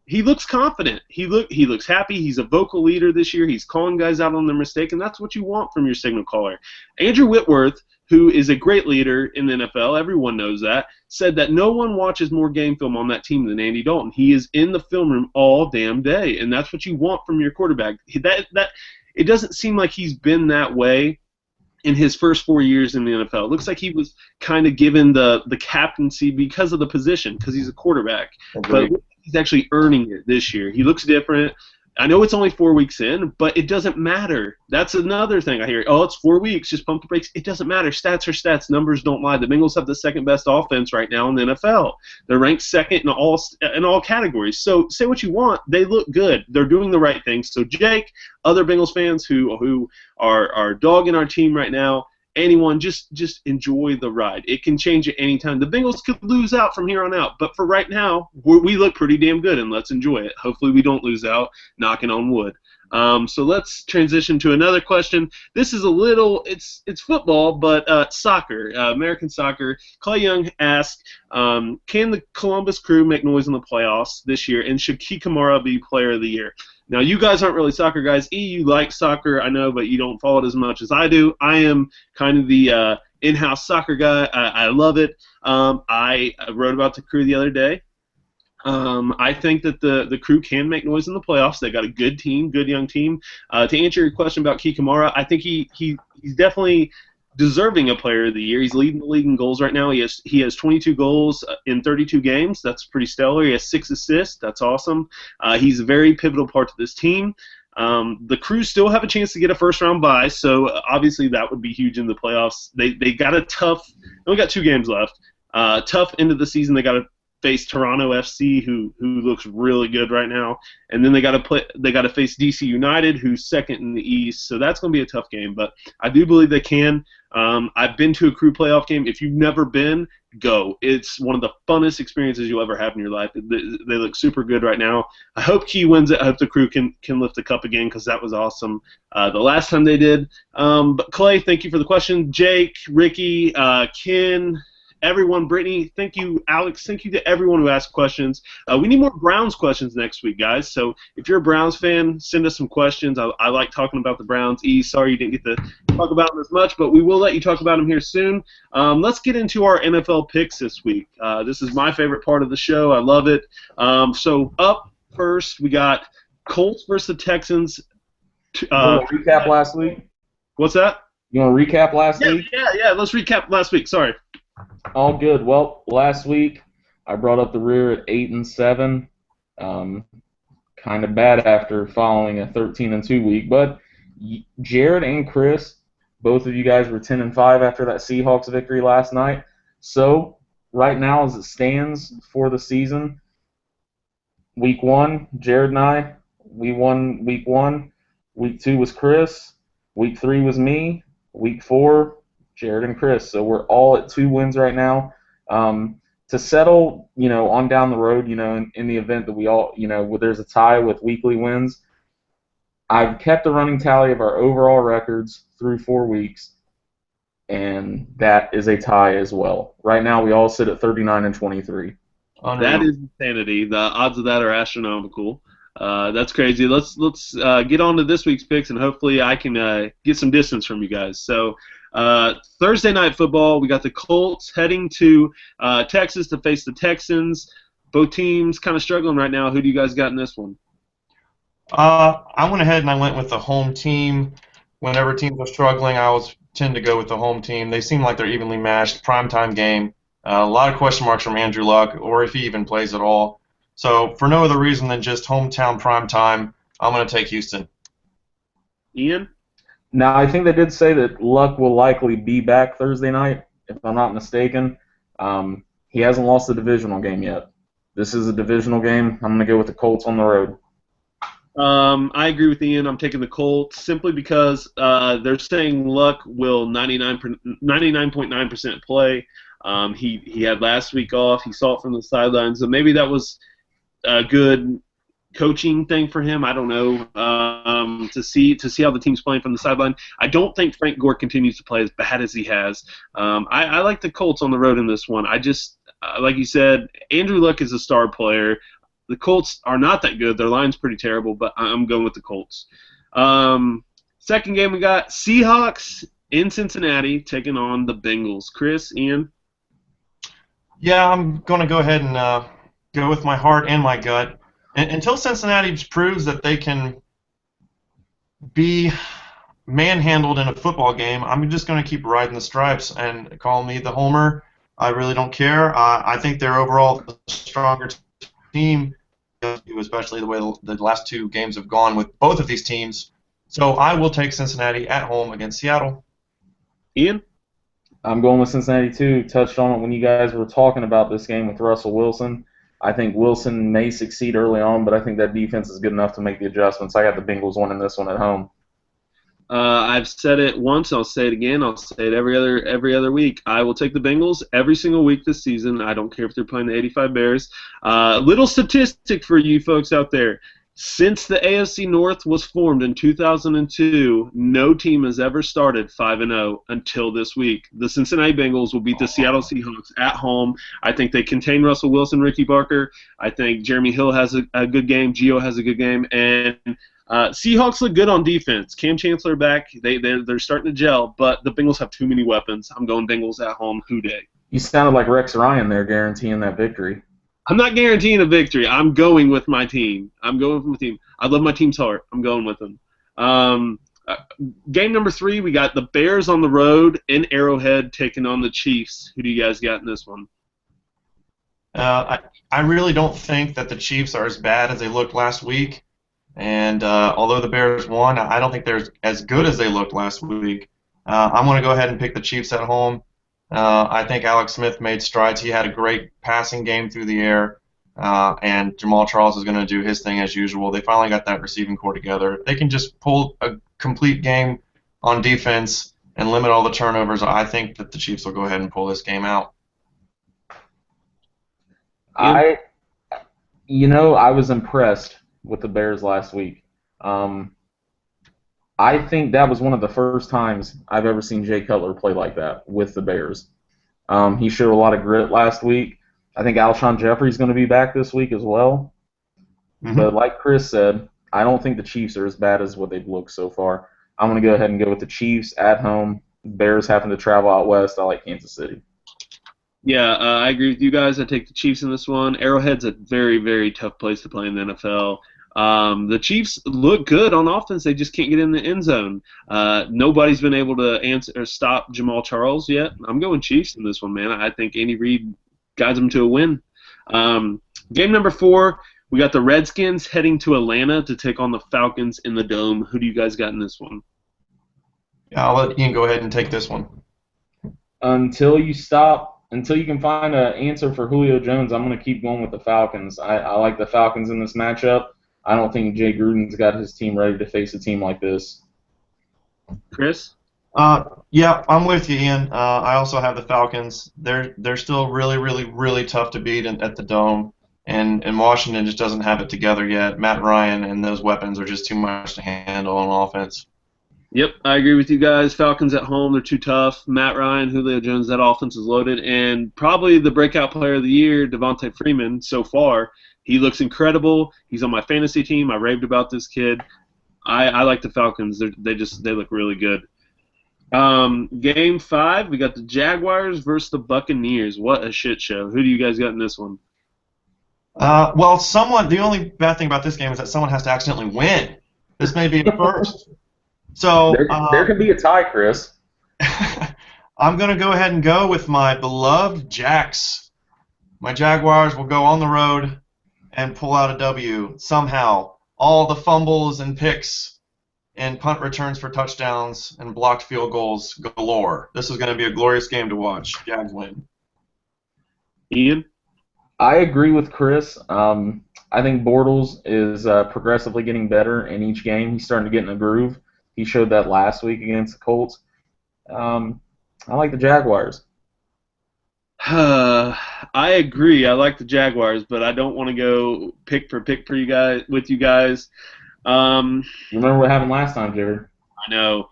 he looks confident. He looks happy. He's a vocal leader this year. He's calling guys out on their mistake, and that's what you want from your signal caller. Andrew Whitworth, who is a great leader in the NFL, everyone knows that, said that no one watches more game film on that team than Andy Dalton. He is in the film room all damn day, and that's what you want from your quarterback. It doesn't seem like he's been that way in his first 4 years in the NFL. It looks like he was kind of given the captaincy because of the position, because he's a quarterback. Agreed. But he's actually earning it this year. He looks different. I know it's only 4 weeks in, but it doesn't matter. That's another thing I hear. Oh, it's 4 weeks. Just pump the brakes. It doesn't matter. Stats are stats. Numbers don't lie. The Bengals have the second best offense right now in the NFL. They're ranked second in all categories. So say what you want. They look good. They're doing the right things. So Jake, other Bengals fans who are dogging our team right now, anyone, just enjoy the ride. It can change at any time. The Bengals could lose out from here on out, but for right now, we look pretty damn good, and let's enjoy it. Hopefully we don't lose out, knocking on wood. So let's transition to another question. This is a little, it's football, but soccer, American soccer. Clay Young asked, can the Columbus Crew make noise in the playoffs this year, and should Kikamara be Player of the Year? Now, you guys aren't really soccer guys. You like soccer, I know, but you don't follow it as much as I do. I am kind of the in-house soccer guy. I love it. I wrote about the Crew the other day. I think that the Crew can make noise in the playoffs. They got a good team, good young team. To answer your question about Kikamara, I think he's definitely deserving a Player of the Year. He's leading the league in goals right now. He has 22 goals in 32 games. That's pretty stellar. He has 6 assists. That's awesome. He's a very pivotal part to this team. The Crew still have a chance to get a first-round bye, so obviously that would be huge in the playoffs. They got a tough. They only got 2 games left. Tough end of the season. They got to face Toronto FC, who looks really good right now, and then they got to face DC United, who's second in the East. So that's going to be a tough game, but I do believe they can. I've been to a Crew playoff game. If you've never been, go. It's one of the funnest experiences you'll ever have in your life. They look super good right now. I hope Key wins it. I hope the Crew can lift the cup again, because that was awesome the last time they did. But Clay, thank you for the question. Jake, Ricky, Ken, everyone, Brittany, thank you, Alex, thank you to everyone who asked questions. We need more Browns questions next week, guys. So if you're a Browns fan, send us some questions. I like talking about the Browns. Sorry you didn't get to talk about them as much, but we will let you talk about them here soon. Let's get into our NFL picks this week. This is my favorite part of the show. I love it. So up first, we got Colts versus the Texans. You want to recap last week? What's that? You want to recap last week? Yeah. Let's recap last week. Sorry. All good. Well, last week I brought up the rear at 8-7. Kind of bad after following a 13-2 week, but Jared and Chris, both of you guys were 10-5 after that Seahawks victory last night. So right now, as it stands for the season, week 1, Jared and I, we won week 1. Week 2 was Chris. Week 3 was me. Week 4. Jared and Chris. So we're all at 2 wins right now. To settle, on down the road, in the event that we all, there's a tie with weekly wins, I've kept a running tally of our overall records through 4 weeks, and that is a tie as well. Right now, we all sit at 39-23. That is insanity. The odds of that are astronomical. That's crazy. Let's get on to this week's picks, and hopefully I can get some distance from you guys. So Thursday night football, we got the Colts heading to Texas to face the Texans. Both teams kind of struggling right now. Who do you guys got in this one? I went ahead and I went with the home team. Whenever teams are struggling, I always tend to go with the home team. They seem like they're evenly matched. Primetime game. A lot of question marks from Andrew Luck, or if he even plays at all. So for no other reason than just hometown primetime, I'm going to take Houston. Ian? Now, I think they did say that Luck will likely be back Thursday night, if I'm not mistaken. He hasn't lost a divisional game yet. This is a divisional game. I'm going to go with the Colts on the road. I agree with Ian. I'm taking the Colts simply because they're saying Luck will 99.9% play. He had last week off. He saw it from the sidelines, so maybe that was a good coaching thing for him. I don't know. To see how the team's playing from the sideline. I don't think Frank Gore continues to play as bad as he has. I like the Colts on the road in this one. I just like you said, Andrew Luck is a star player. The Colts are not that good. Their line's pretty terrible, but I'm going with the Colts. Second game we got Seahawks in Cincinnati taking on the Bengals. Chris, Ian? Yeah, I'm going to go ahead and go with my heart and my gut. Until Cincinnati proves that they can be manhandled in a football game, I'm just going to keep riding the stripes and call me the homer. I really don't care. I think they're overall the stronger team, especially the way the last 2 games have gone with both of these teams. So I will take Cincinnati at home against Seattle. Ian? I'm going with Cincinnati too. Touched on it when you guys were talking about this game with Russell Wilson. I think Wilson may succeed early on, but I think that defense is good enough to make the adjustments. I got the Bengals winning this one at home. I've said it once. I'll say it again. I'll say it every other week. I will take the Bengals every single week this season. I don't care if they're playing the 85 Bears. Little statistic for you folks out there. Since the AFC North was formed in 2002, no team has ever started 5-0 until this week. The Cincinnati Bengals will beat the Seattle Seahawks at home. I think they contain Russell Wilson, Ricky Barker. I think Jeremy Hill has a good game. Gio has a good game. And Seahawks look good on defense. Cam Chancellor back. They're starting to gel, but the Bengals have too many weapons. I'm going Bengals at home. Hoo-day. You sounded like Rex Ryan there, guaranteeing that victory. I'm not guaranteeing a victory. I'm going with my team. I love my team's heart. I'm going with them. Game number 3, we got the Bears on the road in Arrowhead taking on the Chiefs. Who do you guys got in this one? I really don't think that the Chiefs are as bad as they looked last week. And although the Bears won, I don't think they're as good as they looked last week. I'm going to go ahead and pick the Chiefs at home. I think Alex Smith made strides. He had a great passing game through the air, and Jamal Charles is going to do his thing as usual. They finally got that receiving core together. If they can just pull a complete game on defense and limit all the turnovers, I think that the Chiefs will go ahead and pull this game out. I was impressed with the Bears last week. I think that was one of the first times I've ever seen Jay Cutler play like that with the Bears. He showed a lot of grit last week. I think Alshon Jeffrey's going to be back this week as well. Mm-hmm. But like Chris said, I don't think the Chiefs are as bad as what they've looked so far. I'm going to go ahead and go with the Chiefs at home. Bears having to travel out west. I like Kansas City. Yeah, I agree with you guys. I take the Chiefs in this one. Arrowhead's a very, very tough place to play in the NFL. The Chiefs look good on offense. They just can't get in the end zone. Nobody's been able to answer or stop Jamal Charles yet. I'm going Chiefs in this one, man. I think Andy Reid guides them to a win. Game number 4, we got the Redskins heading to Atlanta to take on the Falcons in the Dome. Who do you guys got in this one? Yeah, I'll let Ian go ahead and take this one. Until you can find an answer for Julio Jones, I'm going to keep going with the Falcons. I like the Falcons in this matchup. I don't think Jay Gruden's got his team ready to face a team like this. Chris? Yeah, I'm with you, Ian. I also have the Falcons. They're still really, really, really tough to beat at the Dome, and Washington just doesn't have it together yet. Matt Ryan and those weapons are just too much to handle on offense. Yep, I agree with you guys. Falcons at home, they're too tough. Matt Ryan, Julio Jones, that offense is loaded, and probably the breakout player of the year, Devontae Freeman, so far. He looks incredible. He's on my fantasy team. I raved about this kid. I like the Falcons. They look really good. Game 5, we got the Jaguars versus the Buccaneers. What a shit show. Who do you guys got in this one? Well, the only bad thing about this game is that someone has to accidentally win. This may be a first. So there could be a tie, Chris. I'm going to go ahead and go with my beloved Jacks. My Jaguars will go on the road and pull out a W somehow. All the fumbles and picks and punt returns for touchdowns and blocked field goals galore. This is going to be a glorious game to watch. Jags win. Ian? I agree with Chris. I think Bortles is progressively getting better in each game. He's starting to get in a groove. He showed that last week against the Colts. I like the Jaguars. I agree. I like the Jaguars, but I don't want to go pick for you guys. Remember what happened last time, Jared? I know.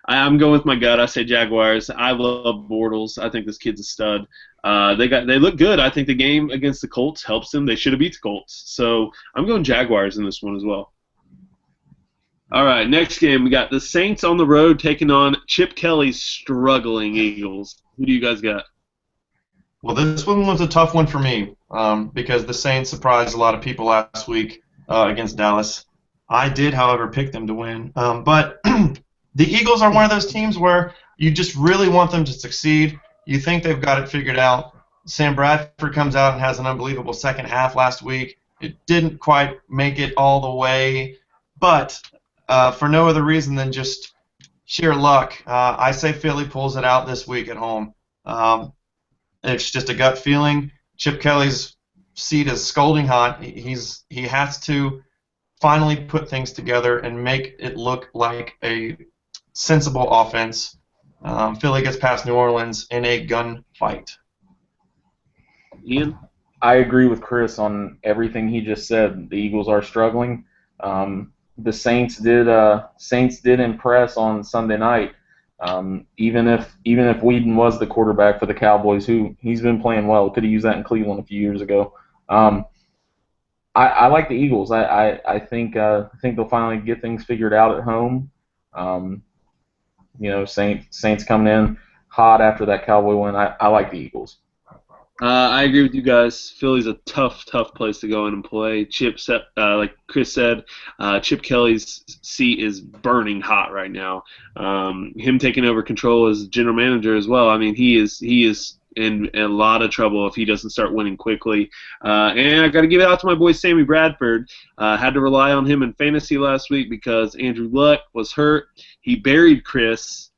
I'm going with my gut. I say Jaguars. I love Bortles. I think this kid's a stud. They look good. I think the game against the Colts helps them. They should have beat the Colts. So I'm going Jaguars in this one as well. All right, next game, we got the Saints on the road taking on Chip Kelly's struggling Eagles. Who do you guys got? Well, this one was a tough one for me because the Saints surprised a lot of people last week against Dallas. I did, however, pick them to win. But the Eagles are one of those teams where you just really want them to succeed. You think they've got it figured out. Sam Bradford comes out and has an unbelievable second half last week. It didn't quite make it all the way, but for no other reason than just sheer luck, I say Philly pulls it out this week at home. It's just a gut feeling. Chip Kelly's seat is scalding hot. He has to finally put things together and make it look like a sensible offense. Philly gets past New Orleans in a gunfight. Ian? I agree with Chris on everything he just said. The Eagles are struggling. The Saints did impress on Sunday night. Even if Whedon was the quarterback for the Cowboys, who he's been playing well, could have used that in Cleveland a few years ago. I like the Eagles. I think they'll finally get things figured out at home. Saints coming in hot after that Cowboy win. I like the Eagles. I agree with you guys. Philly's a tough place to go in and play. Like Chris said, Chip Kelly's seat is burning hot right now. Him taking over control as general manager as well. I mean, he is in a lot of trouble if he doesn't start winning quickly. And I got to give it out to my boy Sammy Bradford. Had to rely on him in fantasy last week because Andrew Luck was hurt. He buried Chris.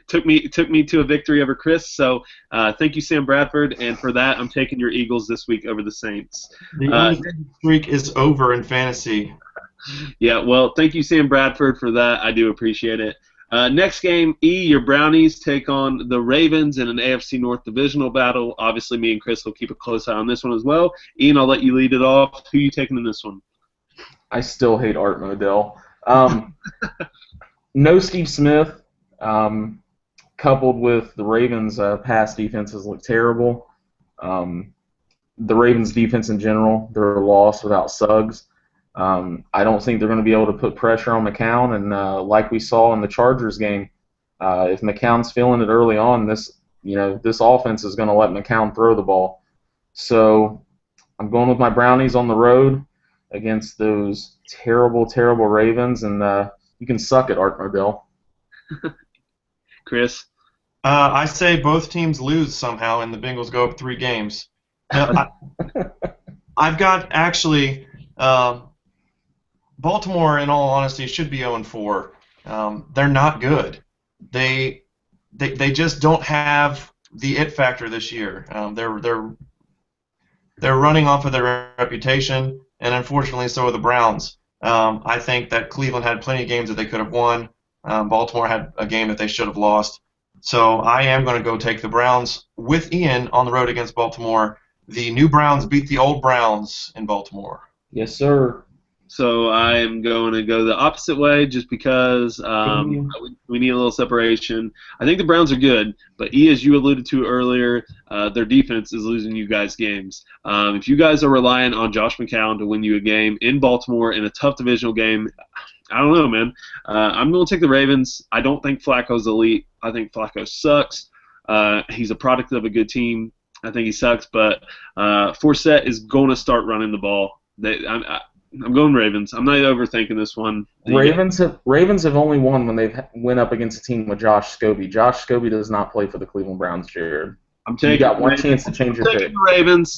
Took me to a victory over Chris. So thank you, Sam Bradford, and for that, I'm taking your Eagles this week over the Saints. The undefeated streak is over in fantasy. Yeah, well, thank you, Sam Bradford, for that. I do appreciate it. Next game, your Brownies take on the Ravens in an AFC North divisional battle. Obviously, me and Chris will keep a close eye on this one as well. Ian, I'll let you lead it off. Who are you taking in this one? I still hate Art Modell. No Steve Smith. Coupled with the Ravens' pass defenses look terrible. The Ravens' defense in general, they're a loss without Suggs. I don't think they're going to be able to put pressure on McCown, and like we saw in the Chargers game, if McCown's feeling it early on, this offense is going to let McCown throw the ball. So I'm going with my Brownies on the road against those terrible Ravens, and you can suck it, Art Modell. Chris? I say both teams lose somehow, and the Bengals go up 3 games. I've got actually Baltimore, in all honesty, should be 0-4. They're not good. They just don't have the it factor this year. They're running off of their reputation, and unfortunately, so are the Browns. I think that Cleveland had plenty of games that they could have won. Baltimore had a game that they should have lost. So I am going to go take the Browns with Ian on the road against Baltimore. The new Browns beat the old Browns in Baltimore. Yes, sir. So I am going to go the opposite way just because we need a little separation. I think the Browns are good, but as you alluded to earlier, their defense is losing you guys games. If you guys are relying on Josh McCown to win you a game in Baltimore in a tough divisional game, I don't know, man. I'm going to take the Ravens. I don't think Flacco's elite. I think Flacco sucks. He's a product of a good team. I think he sucks, but Forsett is going to start running the ball. I'm going Ravens. I'm not overthinking this one. Ravens have only won when they've went up against a team with Josh Scobie. Josh Scobie does not play for the Cleveland Browns, Jared. You got one chance to change your pick.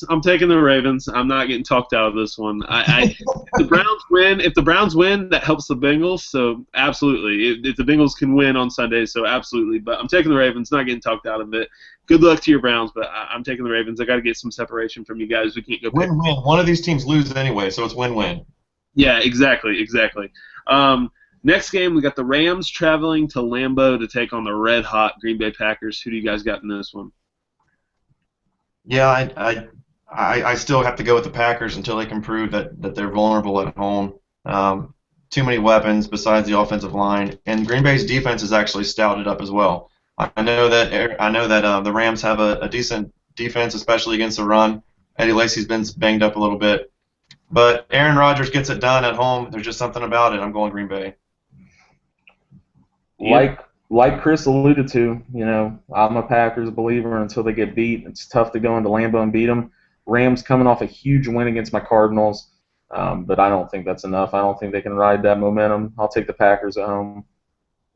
I'm taking the Ravens. I'm not getting talked out of this one. If the Browns win, that helps the Bengals. So absolutely, if the Bengals can win on Sunday, so absolutely. But I'm taking the Ravens. Not getting talked out of it. Good luck to your Browns, but I'm taking the Ravens. I got to get some separation from you guys. We can't go win-win. One of these teams loses anyway, so it's win-win. Yeah, exactly. Next game, we got the Rams traveling to Lambeau to take on the red-hot Green Bay Packers. Who do you guys got in this one? Yeah, I still have to go with the Packers until they can prove that they're vulnerable at home. Too many weapons besides the offensive line, and Green Bay's defense is actually stouted up as well. I know that the Rams have a decent defense, especially against the run. Eddie Lacy's been banged up a little bit, but Aaron Rodgers gets it done at home. There's just something about it. I'm going Green Bay. Like Chris alluded to, I'm a Packers believer until they get beat. It's tough to go into Lambeau and beat them. Rams coming off a huge win against my Cardinals, but I don't think that's enough. I don't think they can ride that momentum. I'll take the Packers at home.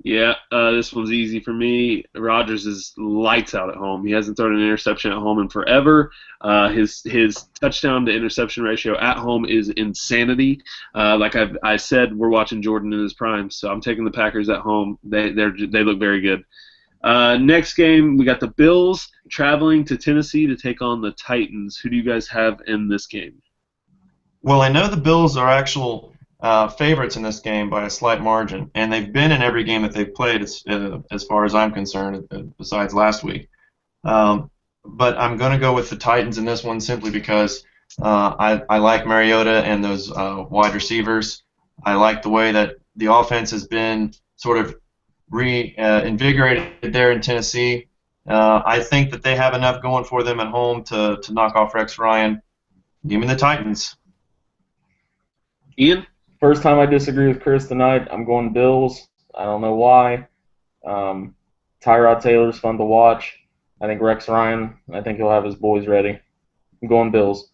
Yeah, this one's easy for me. Rodgers is lights out at home. He hasn't thrown an interception at home in forever. His touchdown to interception ratio at home is insanity. Like I said, we're watching Jordan in his prime, so I'm taking the Packers at home. They look very good. Next game, we got the Bills traveling to Tennessee to take on the Titans. Who do you guys have in this game? Well, I know the Bills are actual favorites in this game by a slight margin, and they've been in every game that they've played as far as I'm concerned, besides last week. but I'm going to go with the Titans in this one simply because I like Mariota and those wide receivers. I like the way that the offense has been sort of reinvigorated there in Tennessee. I think that they have enough going for them at home to knock off Rex Ryan. Give me the Titans. Ian? First time I disagree with Chris tonight. I'm going Bills. I don't know why. Tyrod Taylor's fun to watch. I think Rex Ryan, I think he'll have his boys ready. I'm going Bills.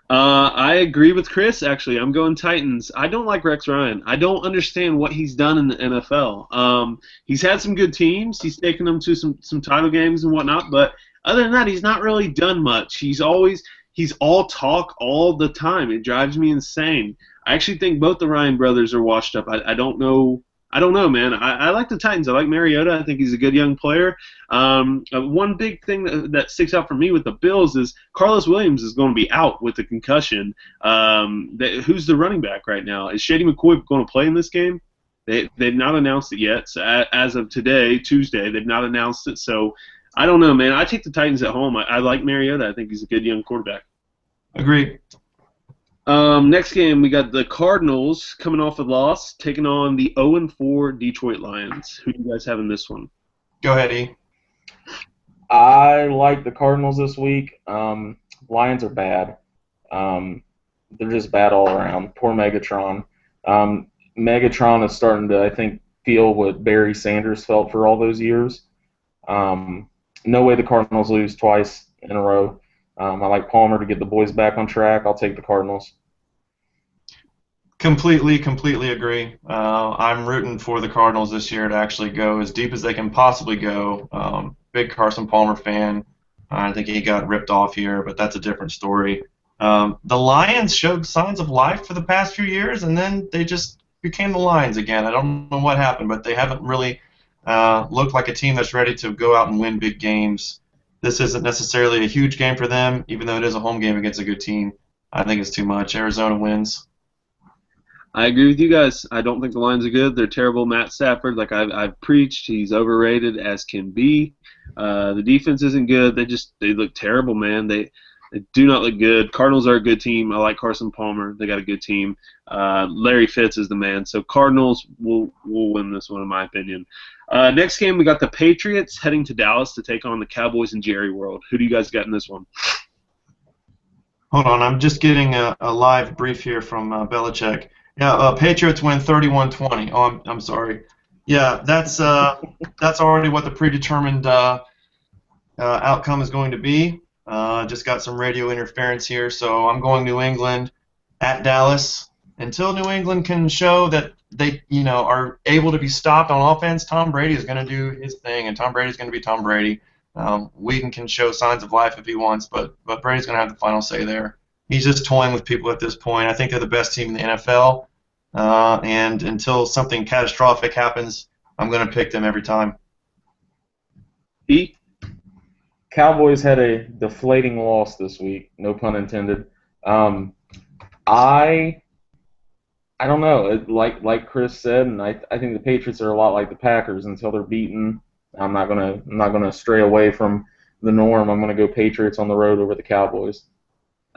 I agree with Chris, actually. I'm going Titans. I don't like Rex Ryan. I don't understand what he's done in the NFL. He's had some good teams. He's taken them to some title games and whatnot, but other than that, he's not really done much. He's all talk all the time. It drives me insane. I actually think both the Ryan brothers are washed up. I don't know. I don't know, man. I like the Titans. I like Mariota. I think he's a good young player. One big thing that sticks out for me with the Bills is Carlos Williams is going to be out with a concussion. Who's the running back right now? Is Shady McCoy going to play in this game? They've not announced it yet. So as of today, Tuesday, they've not announced it. So I don't know, man. I take the Titans at home. I like Mariota. I think he's a good young quarterback. Agreed. Next game, we got the Cardinals coming off a loss, taking on the 0-4 Detroit Lions. Who do you guys have in this one? Go ahead, E. I like the Cardinals this week. Lions are bad. They're just bad all around. Poor Megatron. Megatron is starting to, I think, feel what Barry Sanders felt for all those years. No way the Cardinals lose twice in a row. I like Palmer to get the boys back on track. I'll take the Cardinals. Completely agree. I'm rooting for the Cardinals this year to actually go as deep as they can possibly go. Big Carson Palmer fan. I think he got ripped off here, but that's a different story. The Lions showed signs of life for the past few years, and then they just became the Lions again. I don't know what happened, but they haven't really looked like a team that's ready to go out and win big games. This isn't necessarily a huge game for them, even though it is a home game against a good team. I think it's too much. Arizona wins. I agree with you guys. I don't think the Lions are good. They're terrible. Matt Stafford, like I've preached, he's overrated as can be. The defense isn't good. They look terrible, man. They do not look good. Cardinals are a good team. I like Carson Palmer. They got a good team. Larry Fitz is the man. So Cardinals will win this one, in my opinion. Next game, we got the Patriots heading to Dallas to take on the Cowboys in Jerry World. Who do you guys got in this one? Hold on, I'm just getting a live brief here from Belichick. Yeah, Patriots win 31-20. Oh, I'm sorry. Yeah, that's already what the predetermined outcome is going to be. Just got some radio interference here, so I'm going New England at Dallas. Until New England can show that they, are able to be stopped on offense, Tom Brady is going to do his thing, and Tom Brady's going to be Tom Brady. Whedon can show signs of life if he wants, but Brady's going to have the final say there. He's just toying with people at this point. I think they're the best team in the NFL, and until something catastrophic happens, I'm going to pick them every time. E? Cowboys had a deflating loss this week, no pun intended. I don't know. Like Chris said, and I think the Patriots are a lot like the Packers until they're beaten. I'm not gonna stray away from the norm. I'm gonna go Patriots on the road over the Cowboys.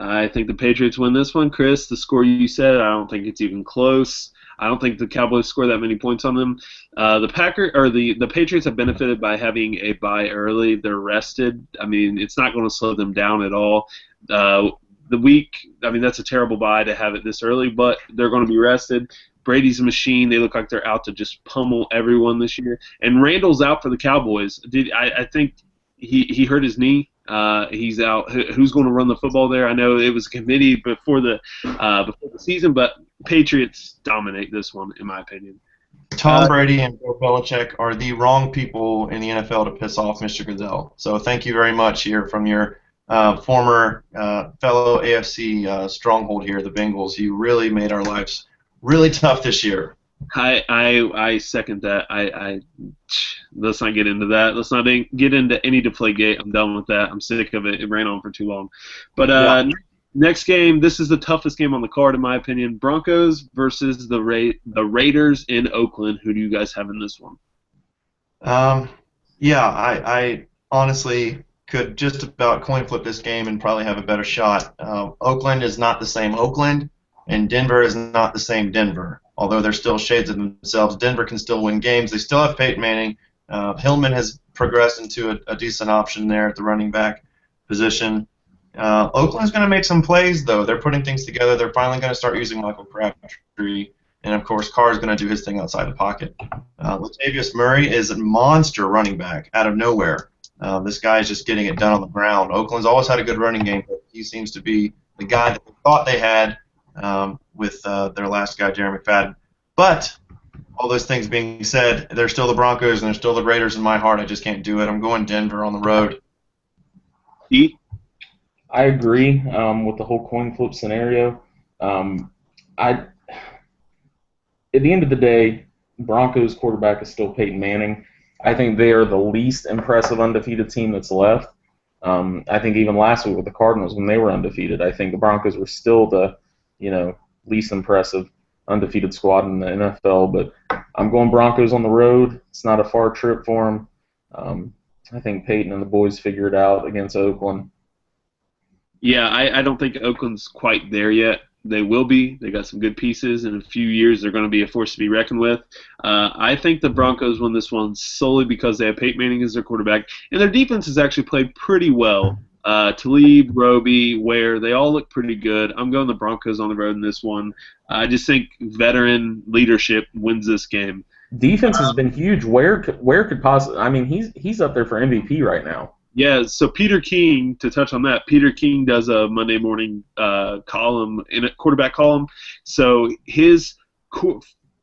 I think the Patriots win this one, Chris. The score you said, I don't think it's even close. I don't think the Cowboys score that many points on them. The Patriots have benefited by having a bye early. They're rested. I mean, it's not going to slow them down at all. That's a terrible bye to have it this early, but they're going to be rested. Brady's a machine. They look like they're out to just pummel everyone this year. And Randall's out for the Cowboys. I think he hurt his knee. He's out. Who's going to run the football there? I know it was a committee before the season, but Patriots dominate this one, in my opinion. Tom Brady and Bill Belichick are the wrong people in the NFL to piss off Mr. Goodell. So thank you very much here from your former fellow AFC stronghold here, the Bengals. You really made our lives really tough this year. I second that. Let's not get into that. Let's not get into any Deflategate. I'm done with that. I'm sick of it. It ran on for too long. But next game, this is the toughest game on the card, in my opinion. Broncos versus the Raiders in Oakland. Who do you guys have in this one? I honestly could just about coin flip this game and probably have a better shot. Oakland is not the same Oakland, and Denver is not the same Denver. Although they're still shades of themselves, Denver can still win games. They still have Peyton Manning. Hillman has progressed into a decent option there at the running back position. Oakland's going to make some plays, though. They're putting things together. They're finally going to start using Michael Crabtree. And, of course, Carr is going to do his thing outside the pocket. Latavius Murray is a monster running back out of nowhere. This guy is just getting it done on the ground. Oakland's always had a good running game, but he seems to be the guy that they thought they had with their last guy, Jerry McFadden. But all those things being said, they're still the Broncos and they're still the Raiders in my heart. I just can't do it. I'm going Denver on the road. E? I agree with the whole coin flip scenario. At the end of the day, Broncos quarterback is still Peyton Manning. I think they are the least impressive undefeated team that's left. I think even last week with the Cardinals when they were undefeated, I think the Broncos were still the least impressive undefeated squad in the NFL. But I'm going Broncos on the road. It's not a far trip for them. I think Peyton and the boys figure it out against Oakland. Yeah, I don't think Oakland's quite there yet. They will be. They got some good pieces. In a few years, they're going to be a force to be reckoned with. I think the Broncos won this one solely because they have Peyton Manning as their quarterback, and their defense has actually played pretty well. Talib, Roby, Ware, they all look pretty good. I'm going the Broncos on the road in this one. I just think veteran leadership wins this game. Defense has been huge. Where could possibly? I mean, he's up there for MVP right now. Yeah, so Peter King, to touch on that, Peter King does a Monday morning column, in a quarterback column. So his,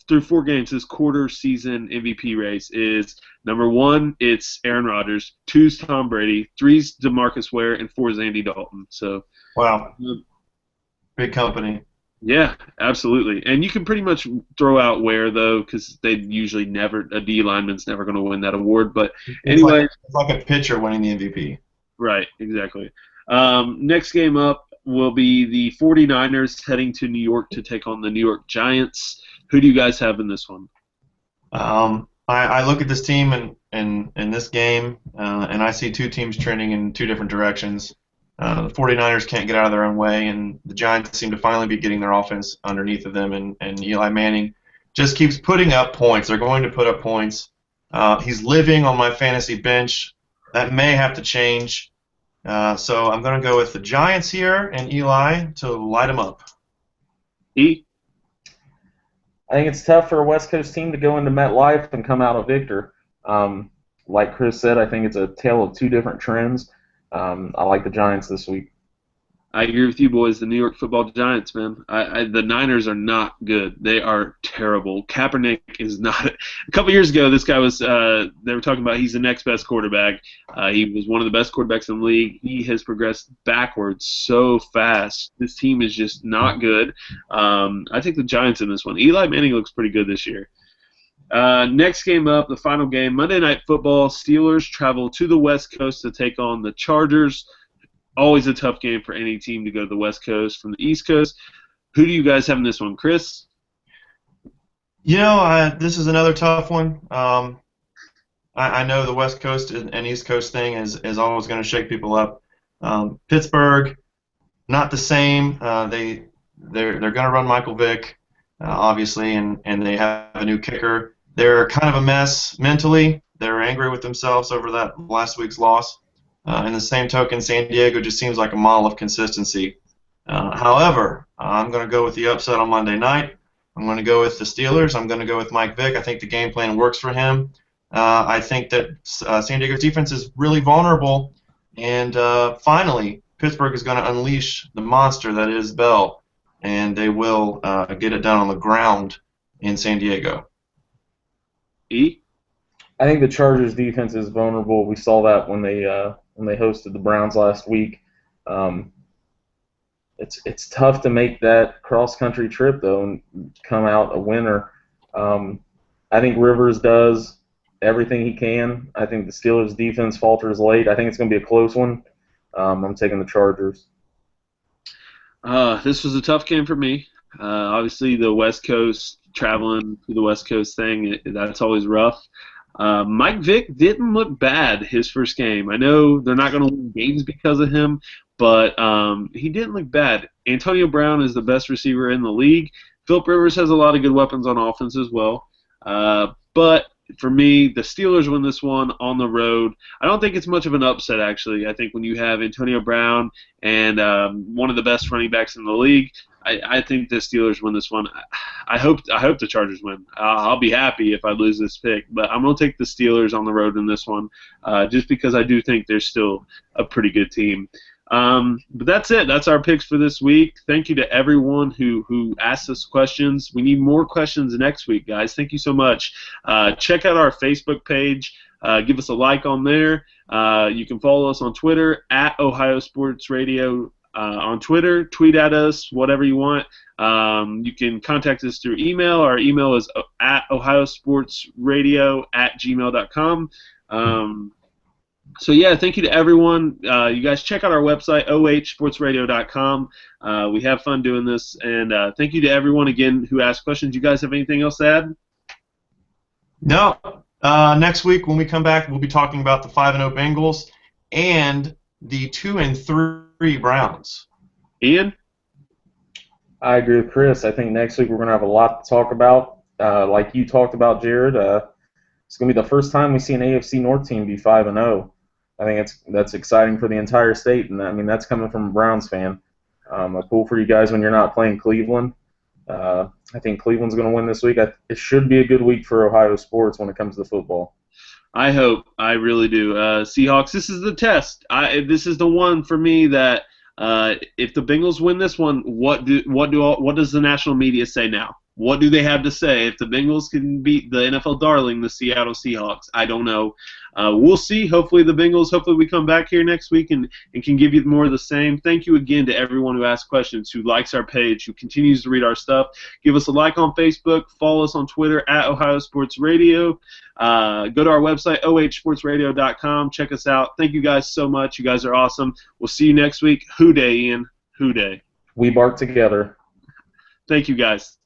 through 4 games, his quarter season MVP race is number 1, it's Aaron Rodgers, 2's Tom Brady, 3's DeMarcus Ware, and 4's Andy Dalton. So wow, big company. Yeah, absolutely. And you can pretty much throw out Ware, though, because they usually never, a D lineman's never going to win that award. But anyway. It's like a pitcher winning the MVP. Right, exactly. Next game up will be the 49ers heading to New York to take on the New York Giants. Who do you guys have in this one? I look at this team in this game, and I see 2 teams trending in 2 different directions. The 49ers can't get out of their own way, and the Giants seem to finally be getting their offense underneath of them, and Eli Manning just keeps putting up points. They're going to put up points. He's living on my fantasy bench. That may have to change. So I'm going to go with the Giants here and Eli to light them up. E? I think it's tough for a West Coast team to go into MetLife and come out a victor. Like Chris said, I think it's a tale of 2 different trends. I like the Giants this week. I agree with you, boys. The New York Football Giants, man. The Niners are not good. They are terrible. Kaepernick is not. A couple years ago, this guy was. They were talking about he's the next best quarterback. He was one of the best quarterbacks in the league. He has progressed backwards so fast. This team is just not good. I think the Giants in this one. Eli Manning looks pretty good this year. Next game up, the final game, Monday Night Football. Steelers travel to the West Coast to take on the Chargers. Always a tough game for any team to go to the West Coast from the East Coast. Who do you guys have in this one, Chris? This is another tough one. I know the West Coast and East Coast thing is always going to shake people up. Pittsburgh, not the same. They're going to run Michael Vick, obviously, and they have a new kicker. They're kind of a mess mentally. They're angry with themselves over that last week's loss. In the same token, San Diego just seems like a model of consistency. However, I'm going to go with the upset on Monday night. I'm going to go with the Steelers. I'm going to go with Mike Vick. I think the game plan works for him. I think that San Diego's defense is really vulnerable. And finally, Pittsburgh is going to unleash the monster that is Bell, and they will get it done on the ground in San Diego. E? I think the Chargers' defense is vulnerable. We saw that when they hosted the Browns last week. It's tough to make that cross-country trip, though, and come out a winner. I think Rivers does everything he can. I think the Steelers' defense falters late. I think it's going to be a close one. I'm taking the Chargers. This was a tough game for me. Obviously, the West Coast, traveling to the West Coast thing, that's always rough. Mike Vick didn't look bad his first game. I know they're not going to win games because of him, but he didn't look bad. Antonio Brown is the best receiver in the league. Philip Rivers has a lot of good weapons on offense as well. But for me, the Steelers win this one on the road. I don't think it's much of an upset, actually. I think when you have Antonio Brown and one of the best running backs in the league, I think the Steelers win this one. I hope the Chargers win. I'll be happy if I lose this pick, but I'm going to take the Steelers on the road in this one, just because I do think they're still a pretty good team. But that's it. That's our picks for this week. Thank you to everyone who asked us questions. We need more questions next week, guys. Thank you so much. Check out our Facebook page. Give us a like on there. You can follow us on Twitter at Ohio Sports Radio. On Twitter, tweet at us, whatever you want. You can contact us through email. Our email is at ohiosportsradio@gmail.com. So, yeah, thank you to everyone. You guys check out our website, ohsportsradio.com. We have fun doing this. And thank you to everyone, again, who asked questions. You guys have anything else to add? No. Next week when we come back, we'll be talking about the 5-0 Bengals and the 2-3 Browns. Ian? I agree with Chris. I think next week we're going to have a lot to talk about. Like you talked about, Jared, it's going to be the first time we see an AFC North team be 5-0. I think that's exciting for the entire state, and I mean that's coming from a Browns fan. Cool for you guys when you're not playing Cleveland. I think Cleveland's going to win this week. It should be a good week for Ohio sports when it comes to football. I hope. I really do. Seahawks, this is the test. This is the one for me that if the Bengals win this one, what does the national media say now? What do they have to say if the Bengals can beat the NFL darling, the Seattle Seahawks? I don't know. We'll see. Hopefully we come back here next week and can give you more of the same. Thank you again to everyone who asked questions, who likes our page, who continues to read our stuff. Give us a like on Facebook. Follow us on Twitter at Ohio Sports Radio. Go to our website, ohsportsradio.com. Check us out. Thank you guys so much. You guys are awesome. We'll see you next week. Hoo day, Ian. Hoo day. We bark together. Thank you, guys.